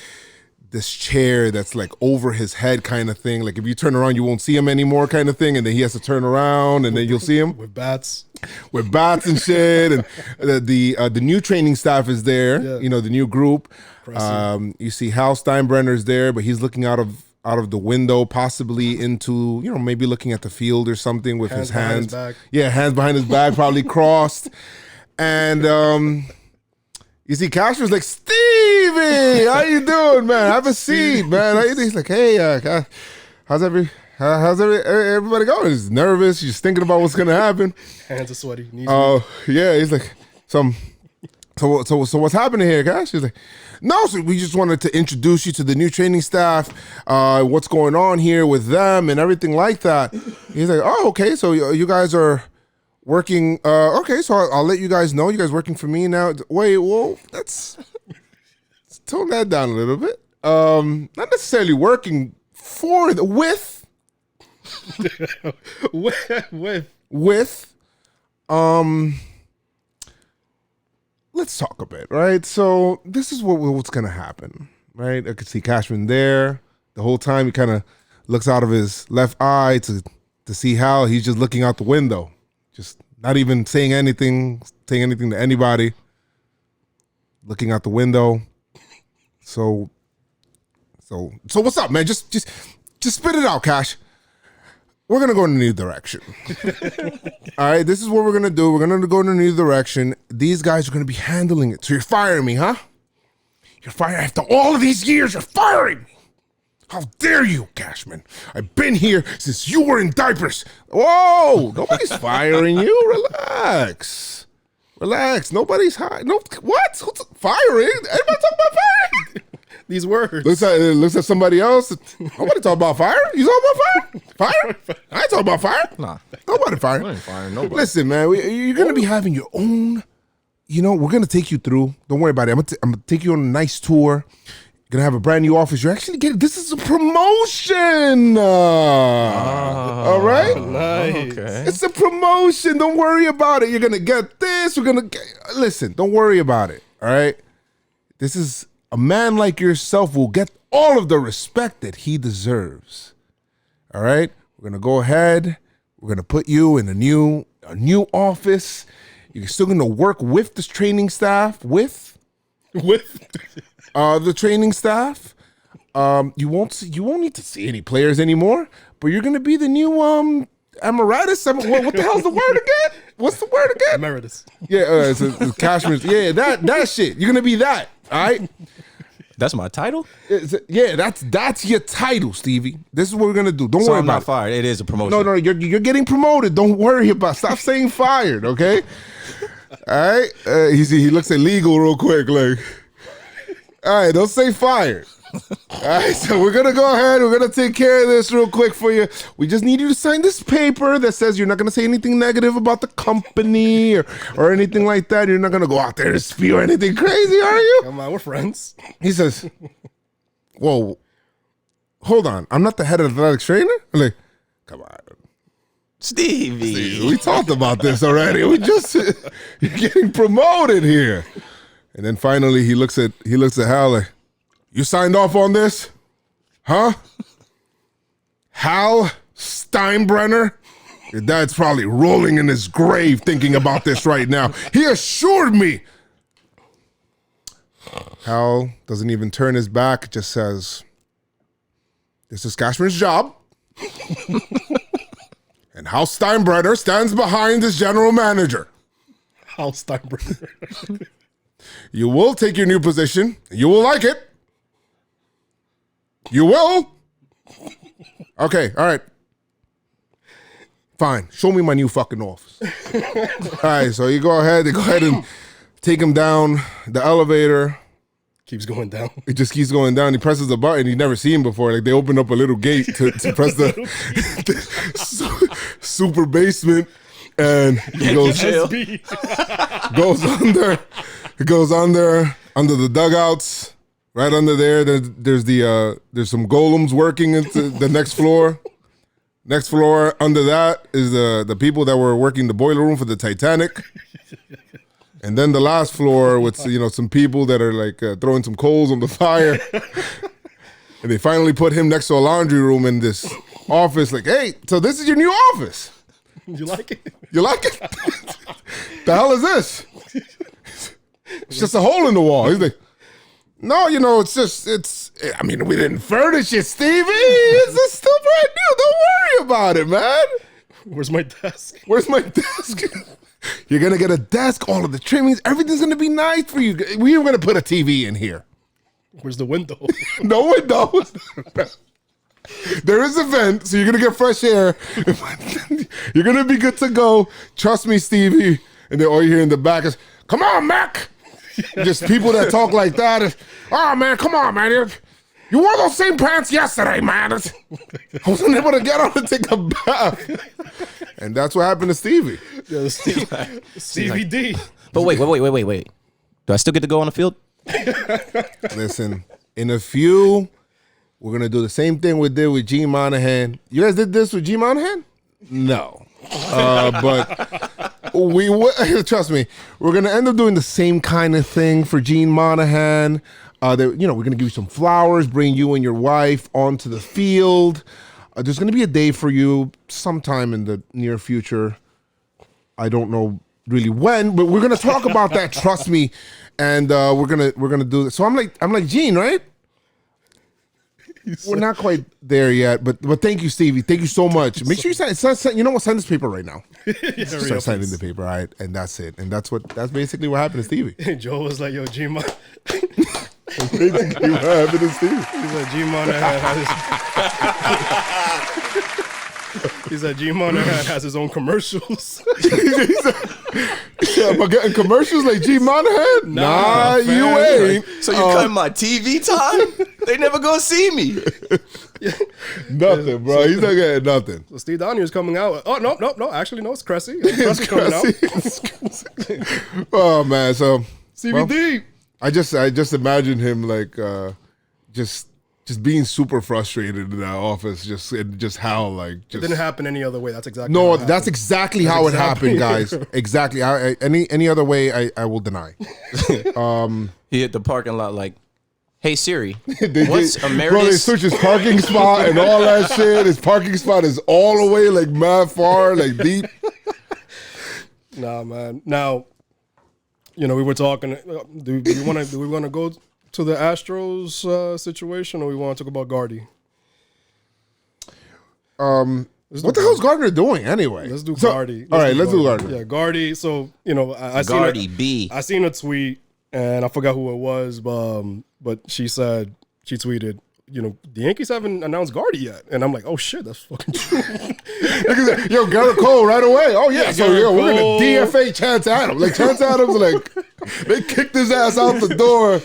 B: this chair that's like over his head kind of thing. Like if you turn around, you won't see him anymore kind of thing. And then he has to turn around and then you'll see him
C: with bats.
B: with bats and shit. And the new training staff is there.
C: Yeah.
B: You know, the new group. You see Hal Steinbrenner's there, but he's looking out of the window, possibly into, you know, maybe looking at the field or something with his
C: behind
B: hands.
C: his back.
B: Yeah, hands behind his back, probably crossed. And you see Cashman's like, Stevie, how you doing, man? Have a seat, man. How you doing? He's like, hey, how's everybody going? He's nervous. He's thinking about what's gonna happen.
C: Hands are sweaty. Knees
B: Yeah, he's like, so what's happening here, Cash? He's like, no, so we just wanted to introduce you to the new training staff, what's going on here with them and everything like that. He's like, oh, okay, so you guys are working, okay, so I'll let you guys know. You guys working for me now. Wait, well, let's tone that down a little bit. Not necessarily working for with. Let's talk a bit, right? So this is what's gonna happen, right? I could see Cashman there the whole time. He kind of looks out of his left eye to see Hal. He's just looking out the window, just not even saying anything to anybody. Looking out the window. So what's up, man? Just spit it out, Cash. We're gonna go in a new direction. All right, this is what we're gonna do. We're gonna go in a new direction. These guys are gonna be handling it. So you're firing me, huh? You're firing after all of these years. You're firing me. How dare you, Cashman? I've been here since you were in diapers. Whoa! Nobody's firing you. Relax. Nobody's hiring. No, what? Who's firing? Anybody talking about firing?
C: These words.
B: Looks at somebody else. Nobody talk about fire. You talking about fire? Fire? I ain't talking about fire.
A: Nah.
B: Nobody fire.
A: I ain't firing nobody.
B: Listen, man, you're going to be having your own, you know, we're going to take you through. Don't worry about it. I'm going to take you on a nice tour. You're going to have a brand new office. You're actually getting, this is a promotion. All right?
C: Nice.
A: Okay.
B: It's a promotion. Don't worry about it. You're going to get this. Listen, don't worry about it. All right? This is, a man like yourself will get all of the respect that he deserves. All right? We're going to go ahead. We're going to put you in a new office. You're still going to work with this training staff, with the training staff. You won't need to see any players anymore, but you're going to be the new Emeritus. What the hell's the word again? What's the word again?
C: Emeritus.
B: Yeah, it's Cashman. Yeah, that shit. You're going to be that. All right?
A: That's my title?
B: Yeah, that's your title, Stevie. This is what we're gonna do. Don't
A: So
B: worry
A: I'm
B: about
A: not
B: it.
A: fired. It is a promotion.
B: No, you're getting promoted. Don't worry about it. Stop saying fired, okay? All right? He looks at legal real quick, like, all right, don't say fired. All right, so we're gonna go ahead. We're gonna take care of this real quick for you. We just need you to sign this paper that says you're not gonna say anything negative about the company or anything like that. You're not gonna go out there and spew anything crazy, are you?
C: Come on, we're friends.
B: He says, "Whoa, hold on. I'm not the head of the athletic trainer." I'm like, come on.
A: Stevie.
B: We talked about this already. You're getting promoted here. And then finally he looks at Hal like, you signed off on this? Huh? Hal Steinbrenner? Your dad's probably rolling in his grave thinking about this right now. He assured me. Hal doesn't even turn his back, just says, this is Cashman's job. And Hal Steinbrenner stands behind his general manager.
C: Hal Steinbrenner.
B: You will take your new position. You will like it. You will. Okay, all right. Fine. Show me my new fucking office. All right, so you go ahead. They go ahead and take him down the elevator.
C: Keeps going down.
B: It just keeps going down. He presses the button. You never seen him before. Like they open up a little gate to press the super basement, and he goes under. He goes under the dugouts. Right under there, there's some golems working into the next floor. Next floor under that is the people that were working the boiler room for the Titanic. And then the last floor with some people that are like throwing some coals on the fire. And they finally put him next to a laundry room in this office. Like, hey, so this is your new office.
C: You like it?
B: You like it? The hell is this? It's just a hole in the wall. He's like, no, I mean, we didn't furnish it, Stevie. It's still brand new. Don't worry about it, man.
C: Where's my desk?
B: Where's my desk? You're going to get a desk, all of the trimmings. Everything's going to be nice for you. We're going to put a TV in here.
C: Where's the window?
B: No windows. There is a vent, so you're going to get fresh air. You're going to be good to go. Trust me, Stevie. And then all you hear in the back is, come on, Mac. Just people that talk like that. Oh, man, come on, man. You wore those same pants yesterday, man. I wasn't able to get on and take a bath. And that's what happened to Stevie.
C: Yeah, Stevie D.
A: But wait. Do I still get to go on the field?
B: Listen, in a few, we're going to do the same thing we did with Gene Monahan. You guys did this with Gene Monahan? No. But trust me, we're going to end up doing the same kind of thing for Gene Monahan. We're going to give you some flowers, bring you and your wife onto the field. There's going to be a day for you sometime in the near future. I don't know really when, but we're going to talk about that. Trust me, and we're gonna do this. So I'm like Gene, right? We're not quite there yet, but thank you, Stevie. Thank you so much. Make sure you sign. You know what? Sign this paper right now. Start signing the paper, all right? And that's it. And that's basically what happened to Stevie.
C: Joe was like, "Yo, G-Mon."
B: Basically what happened to Stevie.
C: He's like, G-Mon He's like, G-Mon has his own commercials.
B: Am I getting commercials like G Monahan? Nah, you ain't.
A: So you cutting my TV time? They never gonna see me.
B: Nothing, bro. He's not getting nothing.
C: So Steve Donier's coming out. Oh, no. Actually, no, it's Cressy. Cressy coming out.
B: Oh, man. So,
C: CBD.
B: I just imagine him like just being super frustrated in that office, just how like
C: it didn't happen any other way. That's exactly
B: no. That's exactly how it happened, guys. Exactly. Any other way, I will deny.
A: He hit the parking lot like, "Hey Siri, what's Emeritus?"
B: Bro, they switched his parking spot and all that shit. His parking spot is all the way like mad far, like deep.
C: Nah, man. Now, we were talking. Do we want to go to the Astros situation, or we want to talk about Gardy?
B: What the hell's Gardner doing anyway?
C: Let's do Gardy.
B: All right, let's do Gardner.
C: Yeah, Gardy. So I seen
A: Gardy B.
C: I seen a tweet, and I forgot who it was, but she tweeted, the Yankees haven't announced Gardy yet, and I'm like, oh shit, that's fucking true.
B: Yo, Garrett Cole right away. Oh yeah, so we're gonna DFA Chance Adams. Like Chance Adams, like they kicked his ass out the door.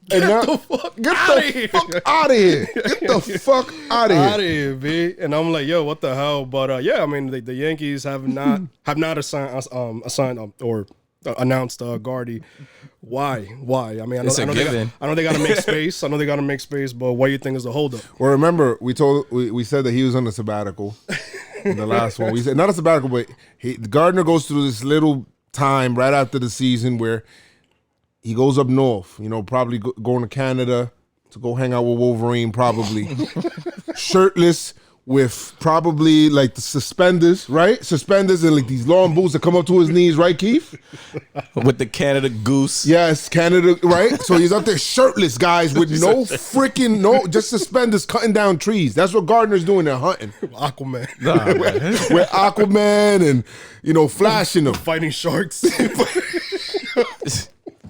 B: Get
C: the
B: the
C: fuck
B: Get
C: outta
B: the
C: here.
B: fuck out of here. Get the fuck out of
C: Out
B: here.
C: of here, B. And I'm like, yo, what the hell? But yeah, I mean, the Yankees have not assigned or announced Gardy. Why? I mean,
A: It's a given.
C: I know they got to make space. But what do you think is the holdup?
B: Well, remember, we said that he was on a sabbatical in the last one. We said not a sabbatical, but Gardner goes through this little time right after the season where he goes up north, probably going to Canada to go hang out with Wolverine, probably. Shirtless with probably like the suspenders, right? Suspenders and like these long boots that come up to his knees, right, Keith?
A: With the Canada Goose.
B: Yes, Canada, right? So he's up there shirtless, guys, with just suspenders cutting down trees. That's what Gardner's doing there, hunting.
C: Aquaman.
B: With Aquaman and, flashing them.
C: Fighting sharks.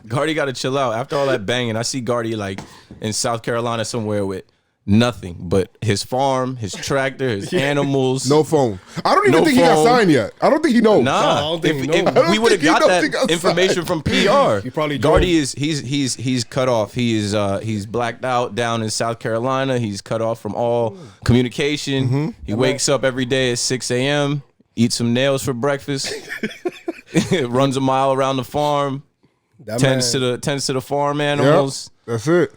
A: Gardy got to chill out. After all that banging, I see Gardy like in South Carolina somewhere with nothing but his farm, his tractor, his animals.
B: No phone. I don't even think he got signed yet. I don't think he knows.
A: Nah,
C: I don't think he knows.
A: we would have got that information from PR.
C: He probably
A: Gardy he's cut off. He's blacked out down in South Carolina. He's cut off from all communication.
B: Mm-hmm.
A: He wakes up every day at 6 a.m., eats some nails for breakfast, runs a mile around the farm, tends to the farm animals.
B: Yep, that's it.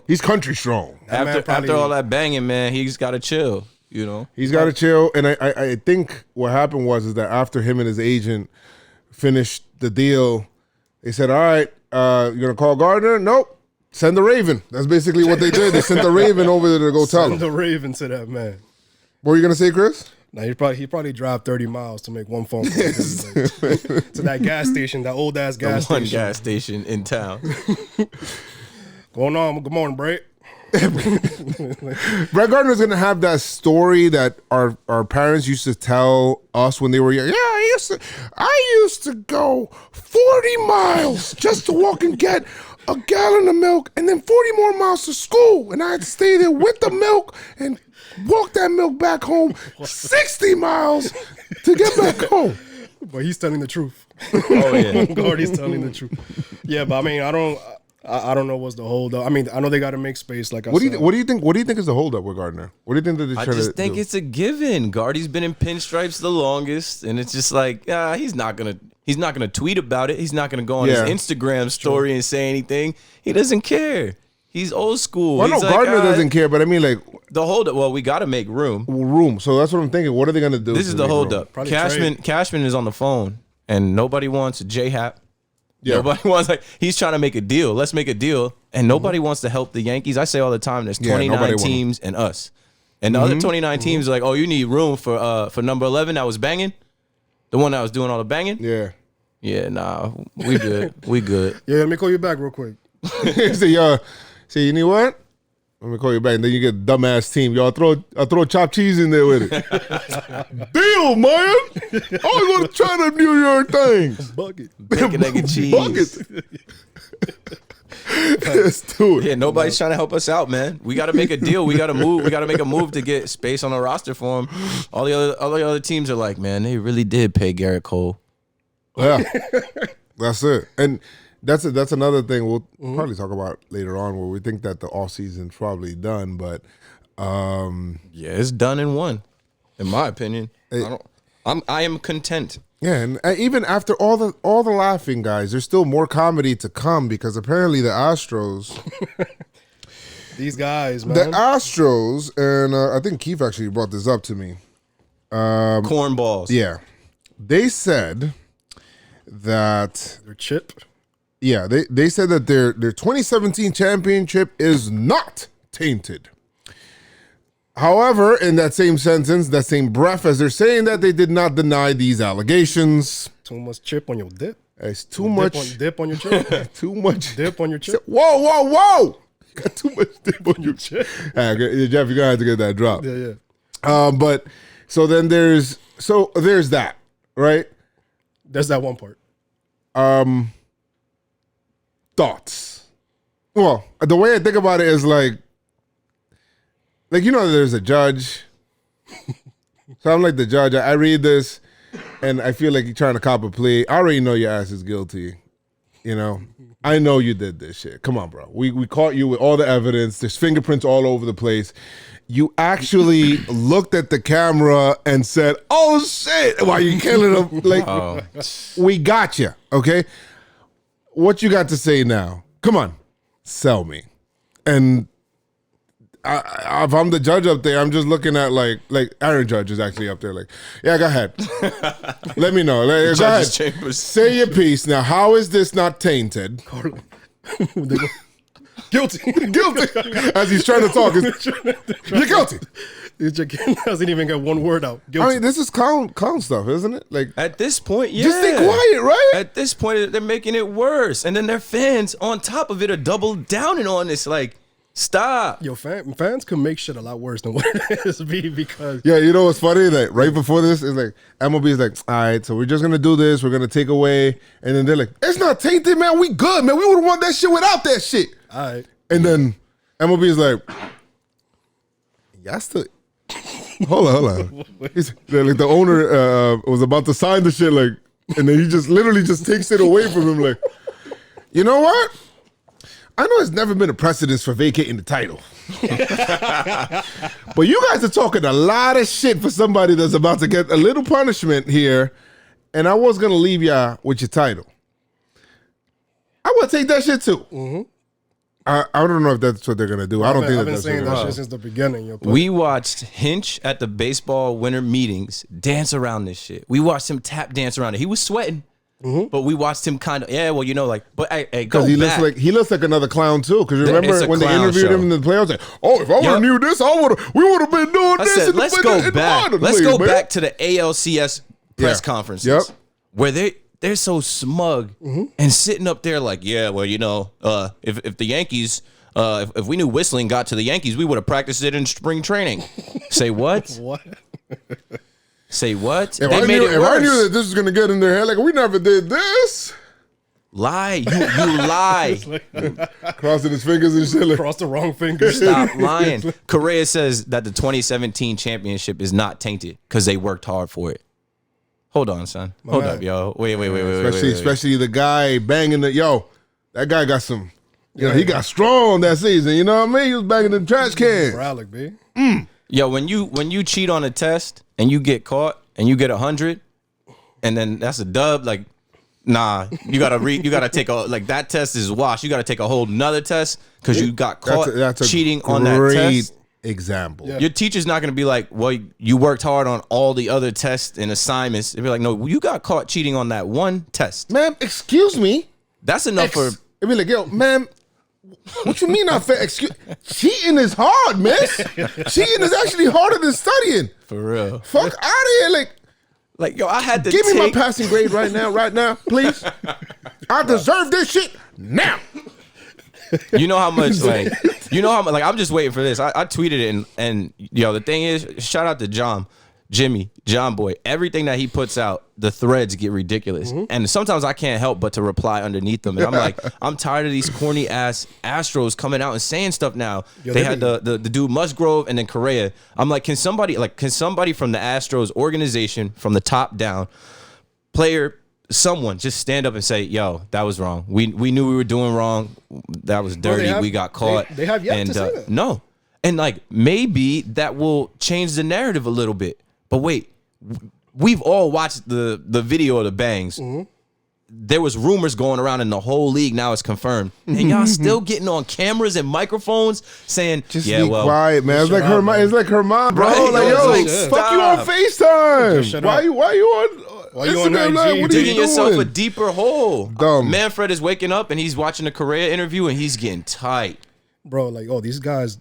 A: He's
B: country strong.
A: After all that banging, man, he's got to chill.
B: He's got to chill. And I think what happened is that after him and his agent finished the deal, they said, all right, you're going to call Gardner? Nope. Send the Raven. That's basically what they did. They sent the Raven over there to go tell him.
C: Send the Raven to that man.
B: What were you going to say, Chris?
C: Nah, he probably drive 30 miles to make one phone call to that gas station, that old ass gas
A: one
C: station.
A: gas station in town.
C: Going on? Good morning, Brett.
B: Brett Gardner's gonna have that story that our parents used to tell us when they were young. Yeah, I used to go 40 miles just to walk and get a gallon of milk, and then 40 more miles to school, and I had to stay there with the milk and walk that milk back home 60 miles to get back home.
C: But he's telling the truth.
A: Oh yeah,
C: Gardy's telling the truth. Yeah, but I mean, I don't know what's the holdup. I mean, I know they got to make space. Like I said.
B: What do you think is the holdup with Gardner? What do you think that they're trying to do?
A: I just think it's a given. Gardy's been in pinstripes the longest, and it's just like he's not gonna tweet about it. He's not gonna go on his Instagram story and say anything. He doesn't care. He's old school.
B: Well,
A: he's
B: no, Gardner doesn't care, but I mean, like
A: the holdup. Well, we got to make room.
B: So that's what I'm thinking. What are they gonna do?
A: This is the holdup. Cashman is on the phone, and nobody wants a J-Hap. Yeah. Nobody wants, he's trying to make a deal. Let's make a deal. And nobody wants to help the Yankees. I say all the time, there's 29 teams and us. And the other 29 teams are like, oh, you need room for number 11 that was banging? The one that was doing all the banging?
B: Yeah.
A: Yeah, nah, we good. We good.
C: Yeah, let me call you back real quick.
B: Say, you know what? Let me call you back, and then you get a dumbass team. Y'all throw chopped cheese in there with it. Deal, man. I was gonna try the New York things.
C: Bucket.
A: Bacon, egg, and cheese.
B: Let's do it.
A: Yeah, nobody's trying to help us out, man. We got to make a deal. We got to move. We got to make a move to get space on the roster for him. All the other teams are like, man, they really did pay Garrett Cole.
B: Yeah, that's it. And that's another thing we'll probably talk about later on, where we think that the offseason's probably done, but
A: yeah, it's done in one, in my opinion. I am content.
B: Yeah, and even after all the laughing, guys, there's still more comedy to come, because apparently the Astros,
C: these guys, man,
B: the Astros, and I think Keith actually brought this up to me.
A: Cornballs.
B: Yeah, they said that
C: their chip.
B: Yeah, they said that their 2017 championship is not tainted. However, in that same sentence, that same breath, as they're saying that, they did not deny these allegations.
C: Too much chip on your dip.
B: It's too much
C: dip on your chip.
B: Too much
C: dip on your chip.
B: Whoa! You got too much dip on your chip. Jeff, you're gonna have to get that drop.
C: Yeah.
B: But so then there's that, right?
C: There's that one part.
B: Thoughts. Well, the way I think about it is like there's a judge. So I'm like the judge. I read this, and I feel like you're trying to cop a plea. I already know your ass is guilty. I know you did this shit. Come on, bro. We caught you with all the evidence. There's fingerprints all over the place. You actually looked at the camera and said, "Oh shit!" While you killing him, like, we got you. Okay, what you got to say now? Come on, sell me. And if I'm the judge up there, I'm just looking at like Aaron Judge is actually up there. Like, yeah, go ahead. Let me know. Go ahead.
A: Chambers.
B: Say your piece now. How is this not tainted?
C: Guilty.
B: Guilty. As he's trying to talk, you're guilty.
C: He doesn't even get one word out. Guilty.
B: I mean, this is clown stuff, isn't it? Like,
A: At this point, yeah.
B: just stay quiet, right?
A: At this point, they're making it worse. And then their fans, on top of it, are double downing on this. Like, stop.
C: Yo, fans can make shit a lot worse than what it is, because
B: Yeah, you know what's funny? Like right before this, it's like MLB is like, all right, so we're just gonna do this. We're gonna take away, and then they're like, it's not tainted, man. We good, man. We would have won that shit without that shit.
C: all right.
B: And then MLB is like, y'all still. Hold on. Like the owner was about to sign the shit, like, and then he just literally just takes it away from him, like, you know what? I know it's never been a precedence for vacating the title. But you guys are talking a lot of shit for somebody that's about to get a little punishment here, and I was going to leave y'all with your title. I would take that shit too. Mm-hmm. I don't know if that's what they're going to do. I don't think
C: I've been
B: that's
C: saying
B: what
C: that
B: they're
C: shit since the beginning. Yo,
A: We watched Hinch at the baseball winter meetings dance around this shit. We watched him tap dance around it. He was sweating.
C: Mm-hmm.
A: But we watched him kind of, like, but hey, go
B: Because
A: back.
B: he looks like another clown too. Because
A: It's
B: remember
A: a
B: when they
A: clown
B: interviewed
A: show.
B: him in the playoffs, like, oh, if I would have knew this, we would have been doing
A: I
B: this.
A: said,
B: in
A: let's
B: the,
A: go
B: in the
A: back.
B: minor
A: Let's
B: league,
A: go
B: man.
A: back to the ALCS press
B: Yeah.
A: conferences
B: Yep.
A: where they're so smug and sitting up there like, yeah, well, if the Yankees, if we knew whistling got to the Yankees, we would have practiced it in spring training. Say what?
C: What?
A: Say what?
B: If I knew that this was gonna get in their head, like we never did this.
A: Lie. You lie.
B: Crossing his fingers and shit. Like,
C: Cross the wrong fingers.
A: Stop lying. Correa says that the 2017 championship is not tainted because they worked hard for it. Hold on, son. Hold
C: man.
A: up, yo. Wait.
B: especially the guy banging the that guy got some. He got strong that season. You know what I mean? He was banging them trash cans.
C: Brolic, B.
A: Yo, when you cheat on a test and you get caught and you get 100, and then that's a dub, like, nah, you gotta take that test is washed. You gotta take a whole nother test because you got caught
B: That's a
A: cheating on that test.
B: Example.
C: Yeah.
A: Your teacher's not gonna be like, well, you worked hard on all the other tests and assignments. They'll be like, no, you got caught cheating on that one test.
B: Ma'am, excuse me.
A: That's enough for.
B: It'd be like, yo, ma'am, what you mean not fair? Cheating is hard, miss. Cheating is actually harder than studying.
A: For real.
B: Fuck out of here.
A: Like, yo, I had to
B: Give me my passing grade right now, please. I deserve this shit now.
A: You know how much, I'm just waiting for this. I tweeted it, and yo, the thing is, shout out to Jomboy. Everything that he puts out, the threads get ridiculous. And sometimes I can't help but to reply underneath them. And I'm like, I'm tired of these corny ass Astros coming out and saying stuff now.
C: Yo,
A: they had the dude Musgrove and then Correa. I'm like, can somebody from the Astros organization, from the top down, someone just stand up and say, yo, that was wrong. We knew we were doing wrong. That was dirty. We got caught.
C: They have yet to say that.
A: No. And maybe that will change the narrative a little bit. But wait, we've all watched the video of the bangs. There was rumors going around in the whole league. Now it's confirmed. And y'all still getting on cameras and microphones saying,
B: Just be quiet, man. It's like her mom, bro.
A: Right?
B: Like,
A: It's
B: yo,
A: like,
B: fuck you on
A: stop.
B: FaceTime. Why you on
C: Why you on
B: Instagram
C: IG?
B: Live? What are you
A: Digging yourself a
B: doing?
A: deeper hole.
B: Dumb.
A: Manfred is waking up and he's watching a Correa interview and he's getting tight.
C: Bro, like, oh, these guys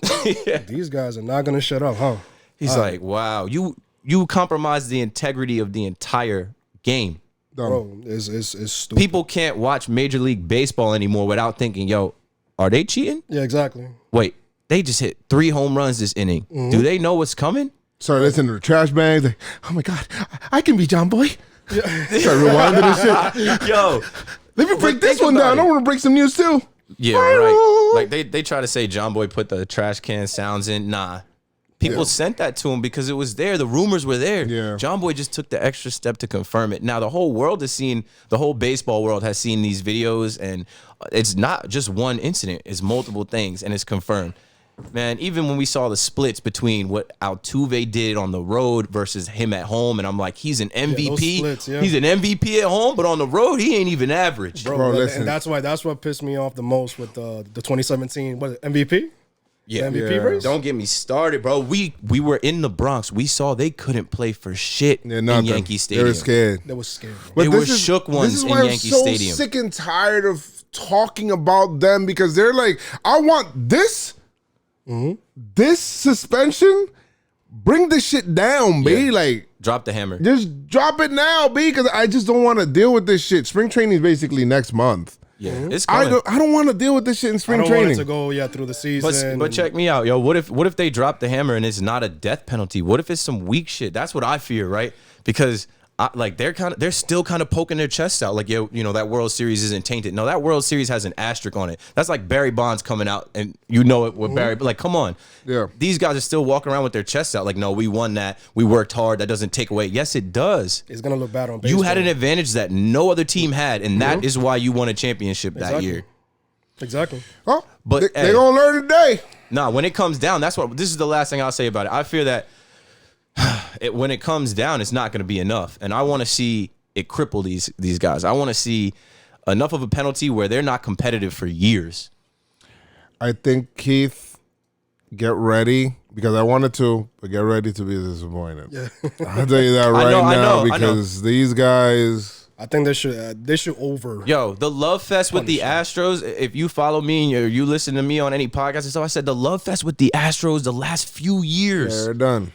C: are not gonna shut up, huh?
A: He's like, wow, you compromised the integrity of the entire game.
C: Bro, it's stupid.
A: People can't watch Major League Baseball anymore without thinking, yo, are they cheating?
C: Yeah, exactly.
A: Wait, they just hit 3 home runs this inning. Do they know what's coming?
B: Sorry, listen to the trash bags. Like, oh my God, I can be Jomboy. Start rewinding this shit.
A: Yo,
B: Let me break this
A: think
B: one
A: about
B: down. I want to break some news too.
A: yeah, right. Like they try to say Jomboy put the trash can sounds in. Nah, People sent that to him because it was there. The rumors were there.
B: Yeah.
A: Jomboy just took the extra step to confirm it. Now the whole world has seen, the whole baseball world has seen these videos, and it's not just one incident. It's multiple things, and it's confirmed. Man, even when we saw the splits between what Altuve did on the road versus him at home, and I'm like, he's an MVP.
C: Splits,
A: He's an MVP at home, but on the road, he ain't even average.
B: Bro, listen.
C: And that's what pissed me off the most with the 2017 MVP.
A: Yeah.
C: The MVP race.
A: Don't get me started, bro. We were in the Bronx. We saw they couldn't play for shit in Yankee Stadium.
B: They were scared.
C: That was scary.
A: They were shook ones in Yankee Stadium.
B: I'm so sick and tired of talking about them because they're like, I want this. This suspension, bring this shit down, B.
A: Yeah.
B: Like,
A: Drop the hammer.
B: just drop it now, B, because I just don't want to deal with this shit. Spring training is basically next month.
A: Yeah, it's
B: I
A: coming.
B: don't want to deal with this shit in
C: I
B: spring
C: don't
B: training.
C: want it to go through the season.
A: But check me out, yo. What if they drop the hammer and it's not a death penalty? What if it's some weak shit? That's what I fear, right? Because they're still kind of poking their chests out, like, yo, you know, that World Series isn't tainted. No, that World Series has an asterisk on it. That's like Barry Bonds coming out, and you know it with Barry. But like, come on,
B: Yeah.
A: These guys are still walking around with their chests out, like, no, we won that. We worked hard. That doesn't take away. Yes, it does.
C: It's gonna look bad on baseball.
A: You had an advantage that no other team had, and that is why you won a championship that
C: Exactly.
A: year.
C: Exactly.
B: Oh,
A: But,
B: they
A: hey.
B: gonna learn today.
A: Nah, when it comes down, this is the last thing I'll say about it. I fear that when it comes down, it's not going to be enough. And I want to see it cripple these guys. I want to see enough of a penalty where they're not competitive for years.
B: I think, Keith, get ready, because I wanted to, but get ready to be disappointed. Yeah. I'll tell you that right
A: I
B: now,
A: know.
B: because these guys...
C: I think they should over.
A: Yo, the love fest with the Astros, if you follow me and you listen to me on any podcast and stuff, I said the love fest with the Astros the last few years.
B: They're done.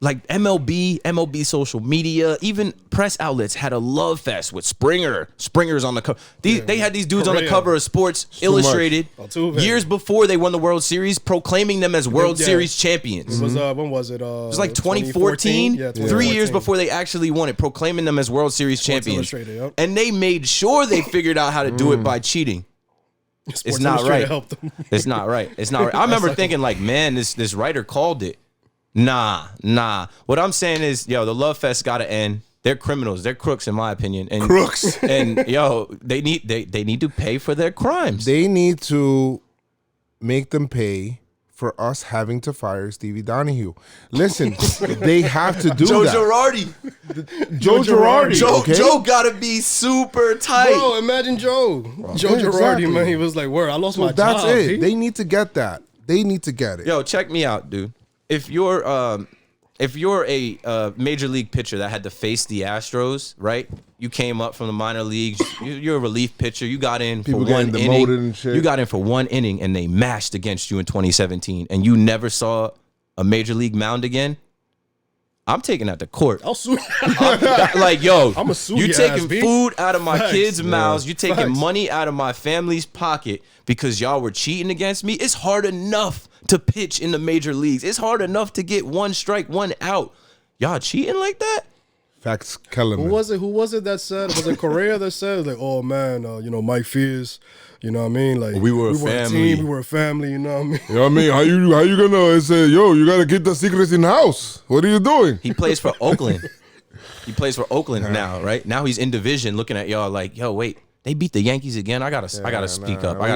A: Like MLB social media, even press outlets had a love fest with Springer. Springer's on the cover. They had these dudes on the
C: Correa.
A: cover of Sports Illustrated
C: Altuve.
A: years before they won the World Series, proclaiming them as World
C: Yeah.
A: Series champions.
C: It was when was it? It
A: It was like 2014,
C: Yeah,
A: 3 years
C: 2014.
A: before they actually won it, proclaiming them as World Series champions.
C: Illustrated, yep.
A: And they made sure they figured out how to do it by cheating.
C: Sports
A: It's not
C: Illustrated
A: right.
C: helped them.
A: It's not right. It's not right. I remember thinking like, man, this writer called it. Nah. What I'm saying is, yo, the love fest got to end. They're criminals. They're crooks, in my opinion. And,
B: Crooks.
A: And yo, they need to pay for their crimes.
B: They need to make them pay for us having to fire Stevie Donahue. Listen, they have to do
A: Joe
B: that.
A: Girardi.
B: Joe Girardi.
A: Joe gotta be super tight.
C: Bro, imagine Joe. Joe
B: Yeah,
C: Girardi,
B: exactly.
C: man, he was like, "Word, I lost my
B: So that's
C: job."
B: it.
C: P.
B: They need to get that. They need to get it.
A: Yo, check me out, dude. If you're a major league pitcher that had to face the Astros, right? You came up from the minor leagues. You're a relief pitcher. You got in
B: People
A: for one
B: getting demoted
A: inning.
B: and shit.
A: You got in for one inning, and they mashed against you in 2017, and you never saw a major league mound again. I'm taking that to court.
C: I'll sue.
A: Like, yo,
C: I'ma sue
A: you
C: your
A: taking
C: ass, B.
A: food out of my
C: Facts.
A: kids' mouths. You taking
C: Facts.
A: money out of my family's pocket because y'all were cheating against me. It's hard enough to pitch in the major leagues. It's hard enough to get one strike, one out. Y'all cheating like that?
B: Facts, Kellerman.
C: Who was it that said? Was it Correa that said like, "Oh man, Mike Fears, you know what I mean? Like
A: We were a
C: a
A: family.
C: team, we were a family, you know what I mean?"
B: You know what I mean? How you gonna say, yo, you gotta keep the secrets in house? What are you doing?
A: He plays for Oakland. He plays for Oakland now, right? Now he's in division looking at y'all like, yo, wait, they beat the Yankees again? I gotta speak up. I gotta speak up.
B: I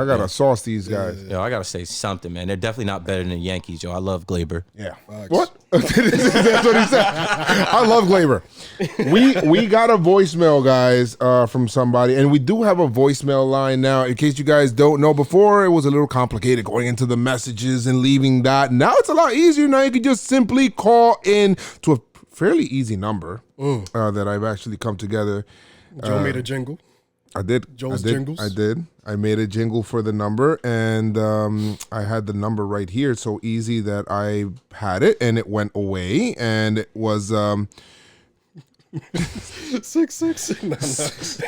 B: gotta
A: man.
B: sauce these guys.
A: Yo, I gotta say something, man. They're definitely not better than the Yankees, yo. I love Glaber.
B: Yeah. What? That's what he said. I love Glaber. We got a voicemail, guys, from somebody, and we do have a voicemail line now. In case you guys don't know, before it was a little complicated going into the messages and leaving that. Now it's a lot easier. Now you can just simply call in to a fairly easy number that I've actually come together.
C: Joe made a jingle.
B: I did.
C: Joe's
B: I did.
C: jingles?
B: I did. I made a jingle for the number, and I had the number right here. So easy that I had it, and it went away, and it was
C: 666.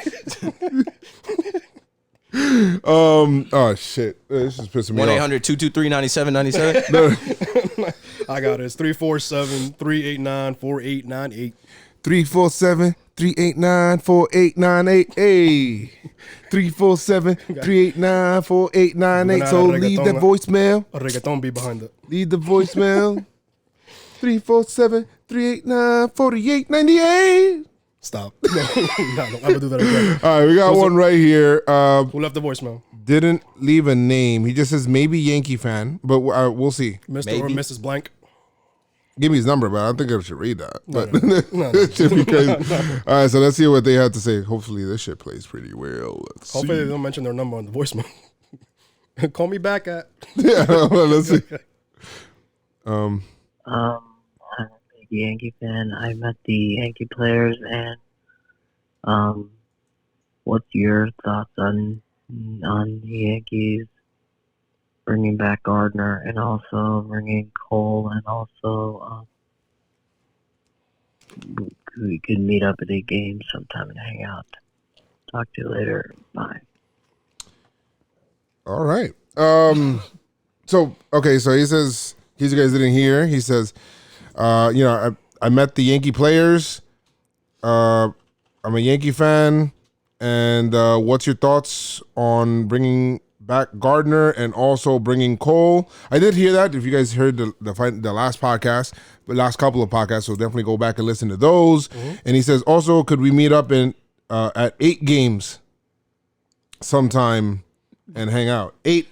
B: oh shit, this is pissing me off.
A: 1-800-223-9797.
C: I got it. It's 347-389-4898.
B: 347 389-4898. Hey. 347-389-4898. So leave that voicemail.
C: A reggaeton beat behind it.
B: Leave the voicemail. 347-389-4898.
C: Stop. No, I'm gonna do that again.
B: All right, we got one right here.
C: Who left the voicemail?
B: Didn't leave a name. He just says maybe Yankee fan, but we'll see.
C: Mr. or Mrs. Blank.
B: Give me his number, but I don't think I should read that.
C: No,
B: But
C: no.
B: it should be crazy. All right, so let's see what they have to say. Hopefully this shit plays pretty well. Let's
C: Hopefully
B: see.
C: they don't mention their number on the voicemail. Call me back at.
B: Yeah, well, let's see.
D: I'm a big Yankee fan. I met the Yankee players, and what's your thoughts on the Yankees bringing back Gardner and also bringing Cole, and also we could meet up at a game sometime and hang out. Talk to you later. Bye.
B: All right. So he says, in case you guys didn't hear, he says, I met the Yankee players. I'm a Yankee fan, and what's your thoughts on bringing back Gardner and also bringing Cole? I did hear that. If you guys heard the last podcast, the last couple of podcasts, so definitely go back and listen to those. Mm-hmm. And he says also, could we meet up at 8 games sometime and hang out? 8.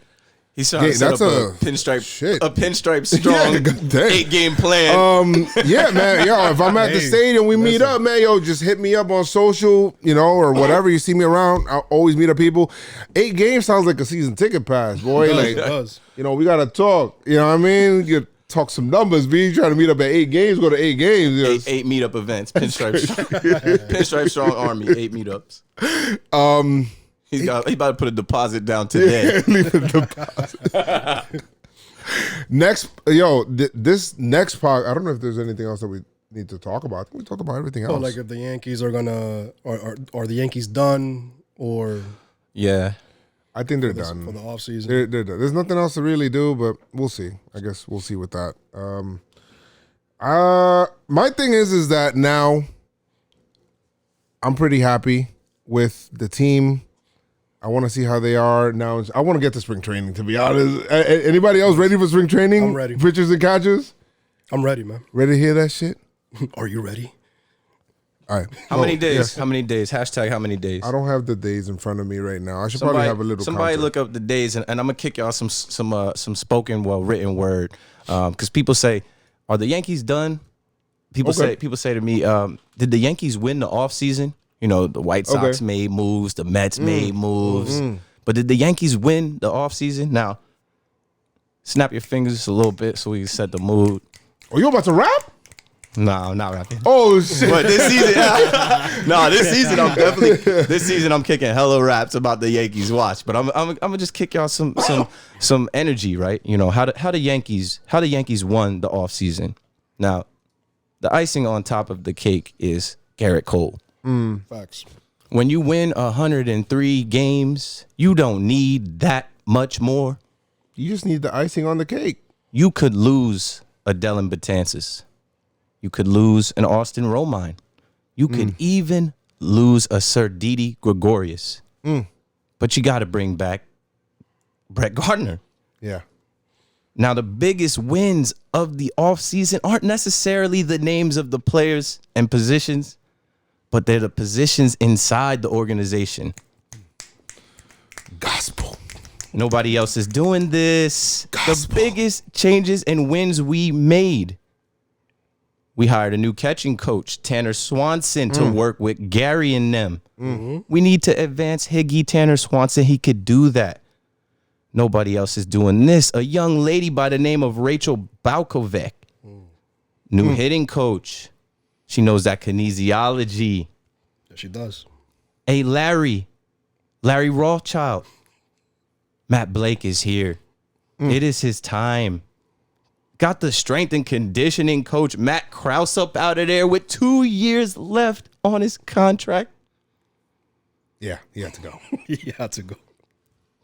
A: He's trying to set up a pinstripe strong 8-game plan.
B: Yeah, man. Yo, if I'm at the stadium, we meet up, man. Yo, just hit me up on social, or whatever. You see me around, I'll always meet up people. 8 games sounds like a season ticket pass, boy.
C: It does.
B: We gotta talk. You know what I mean? You talk some numbers, B. Trying to meet up at 8 games, go to 8 games.
A: 8 meetup events. Pinstripe strong army. 8 meetups. He's about to put a deposit down today.
B: Leave a deposit. This next part, I don't know if there's anything else that we need to talk about. I think we talked about everything else.
C: Oh, like if the Yankees are gonna, are the Yankees done, or
A: yeah,
B: I think they're done
C: for the offseason.
B: They're done. There's nothing else to really do, but we'll see. I guess we'll see with that. My thing is that now I'm pretty happy with the team. I want to see how they are now. I want to get to spring training, to be honest. Anybody else ready for spring training?
C: I'm ready.
B: Pitchers and catchers?
C: I'm ready, man.
B: Ready to hear that shit?
C: Are you ready?
B: All right.
A: How many days?
B: Yeah.
A: How many days? Hashtag how many days?
B: I don't have the days in front of me right now. I should probably have a little.
A: Somebody look up the days, and I'm gonna kick y'all some spoken, written word, because people say, "Are the Yankees done?" People say to me, "Did the Yankees win the offseason? The White Sox made moves, the Mets made moves. But did the Yankees win the offseason? Now, snap your fingers just a little bit so we can set the mood.
B: Oh, you about to rap?
A: No, I'm not rapping.
B: Oh, shit.
A: But this season I'm kicking hella raps about the Yankees. Watch. But I'm gonna just kick y'all some energy, right? How the Yankees won the offseason. Now, the icing on top of the cake is Garrett Cole.
C: Facts.
A: When you win 103 games, you don't need that much more.
B: You just need the icing on the cake.
A: You could lose a Dellin Betances. You could lose an Austin Romine. You could even lose a Sir Didi Gregorius. But you got to bring back Brett Gardner.
B: Yeah.
A: Now, the biggest wins of the offseason aren't necessarily the names of the players and positions, but they're the positions inside the organization.
B: Gospel.
A: Nobody else is doing this.
B: Gospel.
A: The biggest changes and wins we made. We hired a new catching coach, Tanner Swanson, to work with Gary and them. Mm-hmm. We need to advance Higgy Tanner Swanson. He could do that. Nobody else is doing this. A young lady by the name of Rachel Balkovec. New hitting coach. She knows that kinesiology.
C: Yeah, she does.
A: Hey, Larry Rothschild. Matt Blake is here. It is his time. Got the strength and conditioning coach, Matt Krause, up out of there with 2 years left on his contract.
B: Yeah, he had to go.
C: He had to go.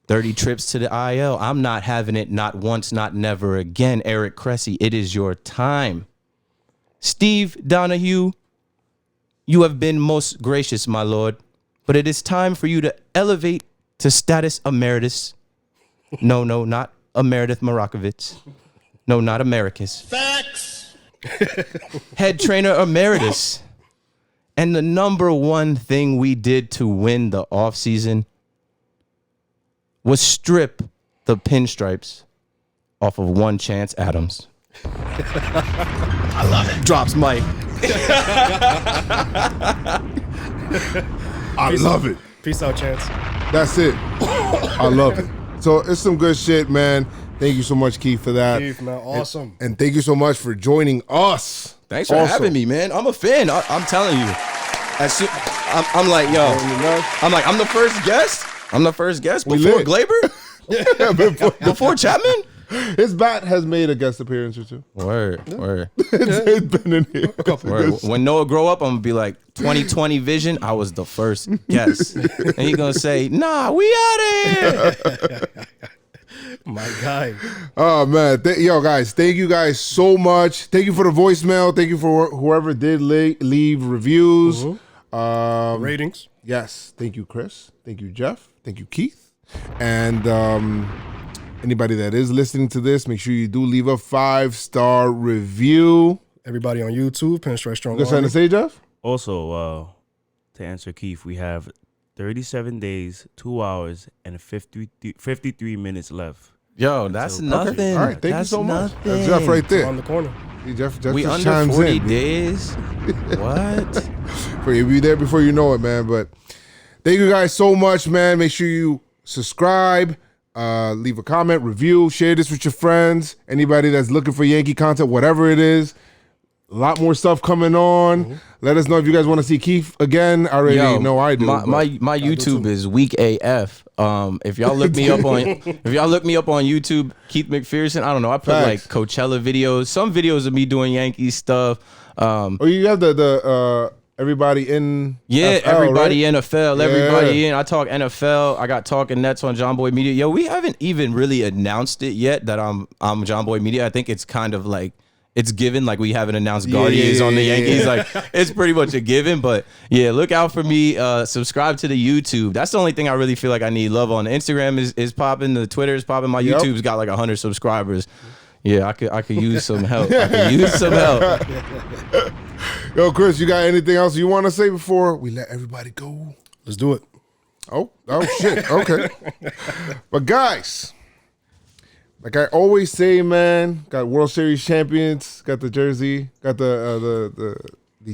A: 30 trips to the IL. I'm not having it, not once, not never again. Eric Cressy, it is your time. Steve Donahue, You have been most gracious, my lord, but it is time for you to elevate to status emeritus. No, not Emeritus Morakovitz. No, not Americus.
E: Facts.
A: Head trainer emeritus. And the number one thing we did to win the offseason was strip the pinstripes off of One Chance Adams.
E: I love it.
A: Drops mic.
B: I love it.
C: Peace out, Chance.
B: That's it. I love it. So it's some good shit, man. Thank you so much, Keith, for that.
C: Keith, man, awesome.
B: And thank you so much for joining us.
A: Thanks for
B: Also.
A: having me, man. I'm a fan. I'm telling you. I'm like, yo. I'm the first guest. I'm the first guest before
B: lit.
A: Glaber?
B: Yeah,
A: Before Chapman?
B: his bat has made a guest appearance or two.
A: Word.
B: It's been in here.
A: Word. When Noah grow up, I'm going to be like, 2020 vision, I was the first guest. And he going to say, nah, we out here.
C: My guy.
B: Oh, man. Yo, guys, thank you guys so much. Thank you for the voicemail. Thank you for whoever did leave reviews.
C: Ratings.
B: Yes. Thank you, Chris. Thank you, Jeff. Thank you, Keith. And anybody that is listening to this, make sure you do leave a 5-star review.
C: Everybody on YouTube, Pinstripe Strong
B: You got something to say, Jeff?
F: Also, to answer Keith, we have 37 days, 2 hours, and 53 minutes left.
A: Yo, that's nothing.
B: Okay. All right. Thank you so much. That's Jeff right there.
C: on the corner.
B: Jeff
A: We
B: just
A: under
B: chimes
A: 40
B: in.
A: days? What?
B: You'll be there before you know it, man. But thank you guys so much, man. Make sure you subscribe, leave a comment, review, share this with your friends. Anybody that's looking for Yankee content, whatever it is. A lot more stuff coming on. Let us know if you guys want to see Keith again. I already know I do.
A: My YouTube is weak AF. If y'all look me up on YouTube, Keith McPherson. I don't know. I put like Coachella videos, some videos of me doing Yankees stuff.
B: Oh, you have the everybody in FL,
A: everybody
B: right?
A: NFL, everybody in. I talk NFL. I got Talking Nets on JomboyMedia. Yo, we haven't even really announced it yet that I'm JomboyMedia. I think it's kind of like it's given, like we haven't announced Guardians on the Yankees. Like it's pretty much a given. But yeah, look out for me. Subscribe to the YouTube. That's the only thing I really feel like I need love on. The Instagram is popping. The Twitter is popping. My YouTube's got like 100 subscribers. Yeah, I could use some help. I could use some help.
B: Yo, Chris, you got anything else you want to say before we let everybody go?
C: Let's do it.
B: Oh shit. Okay. But guys, like I always say, man, got World Series champions, got the jersey, got the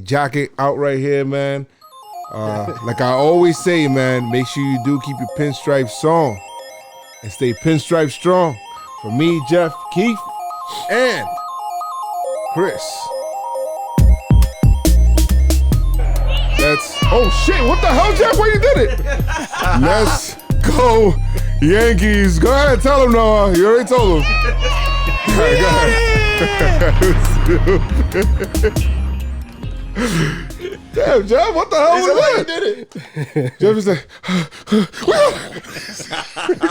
B: jacket out right here, man. Like I always say, man, make sure you do keep your pinstripes on and stay pinstripe strong. For me, Jeff, Keith, and Chris. Oh shit, what the hell, Jeff? Why you did it? Let's go, Yankees. Go ahead, tell them, Noah. You already told them. All right, go ahead. Damn, Jeff, what the hell was that? You did it. Jeff was like,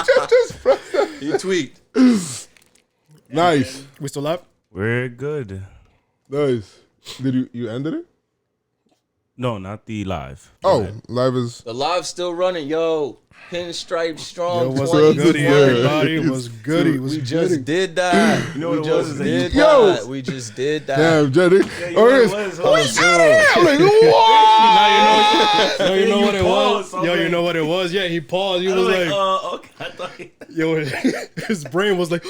B: Jeff just pressed that.
A: He tweaked.
B: Nice.
C: We still live?
F: We're good.
B: Nice. Did you ended it?
F: No, not the live.
B: Oh, live is.
A: The live's still running, yo. Pinstripe strong.
C: Yo, what's
A: 20.
C: goody, everybody? Was goody. Was
A: We just did that.
F: You know what
A: we
F: it was?
A: just
F: Is that
A: did
B: you-
A: that.
B: Yo!
A: We just did that.
B: Damn, Jenny.
F: Yeah, you know what it was?
B: Oh, he's out of here. I'm like, what?
C: Yo, you know what it
F: paused,
C: was? Yo, you know what it was? Yeah, he paused. He was like,
F: okay. I thought
C: yo, his brain was like,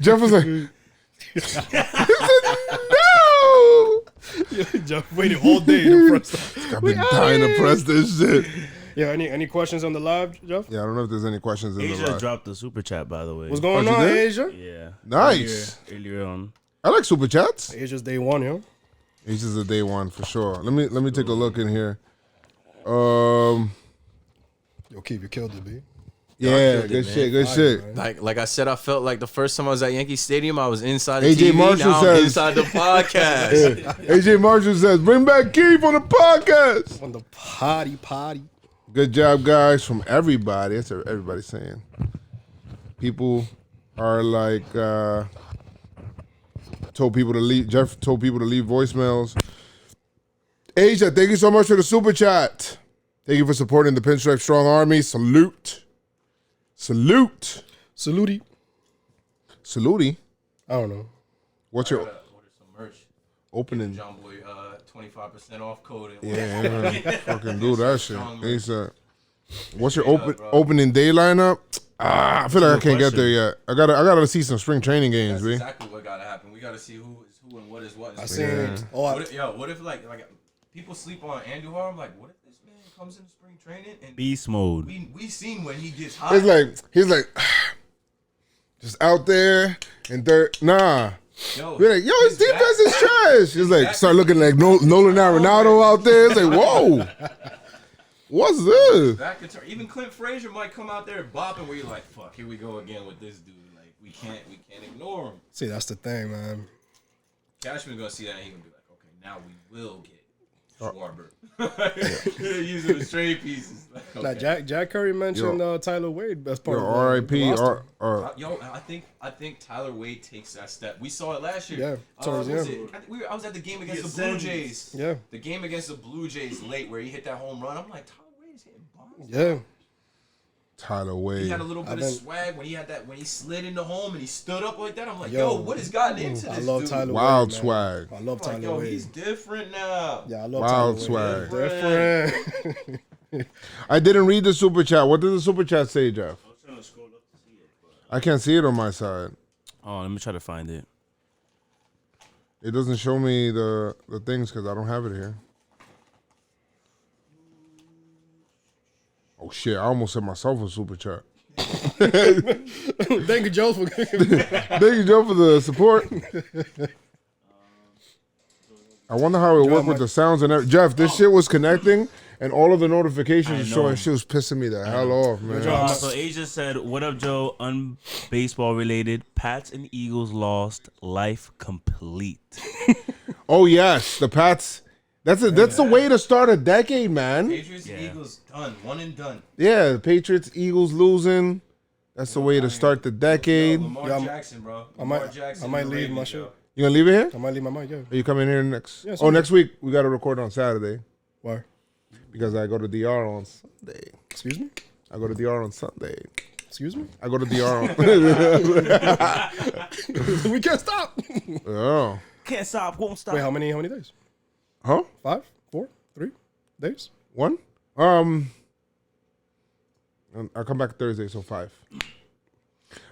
B: Jeff was like, he said, no.
C: yo, Jeff waited all day to press that.
B: I've been dying to press this shit.
C: Yo, any questions on the live, Jeff?
B: Yeah, I don't know if there's any questions in the
F: Asia
B: live.
F: dropped the super chat, by the way.
C: What's going
B: Oh, you
C: on,
B: did?
C: Asia?
F: Yeah.
B: Nice.
F: Earlier on.
B: I like super chats.
C: Asia's day one, yo.
B: This is a day one for sure. Let me take a look in here. Yo,
C: Keith, you killed it, B.
B: yeah,
A: killed it,
B: good
A: man.
B: shit, good shit.
A: Like I said, I felt like the first time I was at Yankee Stadium, I was inside the
B: AJ
A: TV.
B: Marshall
A: now I'm
B: says-
A: inside the podcast.
B: AJ Marshall says, bring back Keith on the podcast.
C: On the potty.
B: Good job, guys, from everybody. That's what everybody's saying. People are like, told people to leave. Jeff told people to leave voicemails. Asia, thank you so much for the super chat. Thank you for supporting the Pinstripe Strong Army. Salute. Salute.
C: Salute.
B: Salute.
C: I don't know.
B: What's your
A: Order some merch.
B: opening?
A: Jomboy 25% off code.
B: Yeah, fucking do that shit.
A: Strong merch.
B: ASAP. What's your
A: Straight up, bro.
B: opening day lineup? I feel like I can't get there yet. I gotta see some spring training games,
A: That's
B: B.
A: exactly what gotta happen. We gotta see who is who and what is what.
C: I seen.
A: What if like people sleep on Andujar? I'm like, what if this man comes into spring training and
F: Beast mode.
A: we seen when he gets hot.
B: He's like just out there and nah. We're like, his defense is trash. He's like, start looking like Nolan Arenado out there. It's like, whoa, what's this?
A: Back to even Clint Frazier might come out there bopping where you're like, fuck, here we go again with this dude. Like we can't ignore him.
C: See, that's the thing, man.
A: Cashman's gonna see that and he's gonna be like, okay, now we will get Schwarber. Using the straight pieces. Like,
C: Now,
A: okay.
C: Jack Curry mentioned Tyler Wade as part of the
B: R.I.P.
C: roster.
A: Yo, I think Tyler Wade takes that step. We saw it last year.
C: Yeah, towards the end.
A: I was at the game against the Blue Jays.
C: Yeah.
A: The game against the Blue Jays late where he hit that home run. I'm like, Tyler Wade is hitting bombs.
C: Yeah.
B: Tyler
A: He
B: Wade.
A: had a little bit of swag when he slid into home and he stood up like that. I'm like, yo,
C: Yo,
A: what has gotten into
C: I
A: this
C: love
A: dude?
C: Tyler
B: Wild
C: Wade, man.
B: swag.
C: I love
A: I'm like,
C: Tyler
A: yo,
C: Wade.
A: he's different now.
C: Yeah, I love
B: Wild
C: Tyler Wade.
B: swag.
C: Different.
B: I didn't read the super chat. What did the super chat say, Jeff?
F: I was trying to scroll up to see it.
B: I can't see it on my side.
F: Oh, let me try to find it.
B: It doesn't show me the things because I don't have it here. Oh shit! I almost sent myself a super chat.
C: Thank you, Joe, for
B: Thank you, Joe, for the support. I wonder how it worked with the sounds and everything. Jeff, this shit was connecting and all of the notifications were showing. Shit was pissing me the hell off, man.
F: So Asia said, "What up, Joe? Unbaseball related. Pats and Eagles lost. Life complete."
B: Oh yes, the Pats. That's the way to start a decade, man.
A: Patriots, Eagles, done. One and done.
B: Yeah, the Patriots, Eagles losing. That's the way to start the decade.
A: Lamar Jackson, bro.
C: I might leave my shit.
B: You gonna leave it here?
C: I might leave my mic, yeah.
B: Are you coming here next?
C: Yeah,
B: next week we got to record on Saturday
C: Why?
B: because I go to DR on Sunday.
C: Excuse me?
B: I go to DR on Sunday.
C: Excuse me?
B: I go to DR on.
C: We can't stop.
B: Oh.
F: Can't stop, won't stop.
C: Wait, how many days?
B: Huh?
C: 5, 4, 3 days?
B: One? I'll come back Thursday, so 5.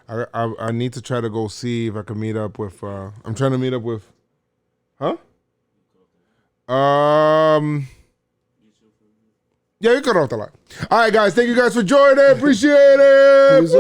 B: I need to try to go see if I can meet up with. I'm trying to meet up with. Huh? Yeah, you cut off the line. All right, guys. Thank you guys for joining. Appreciate it.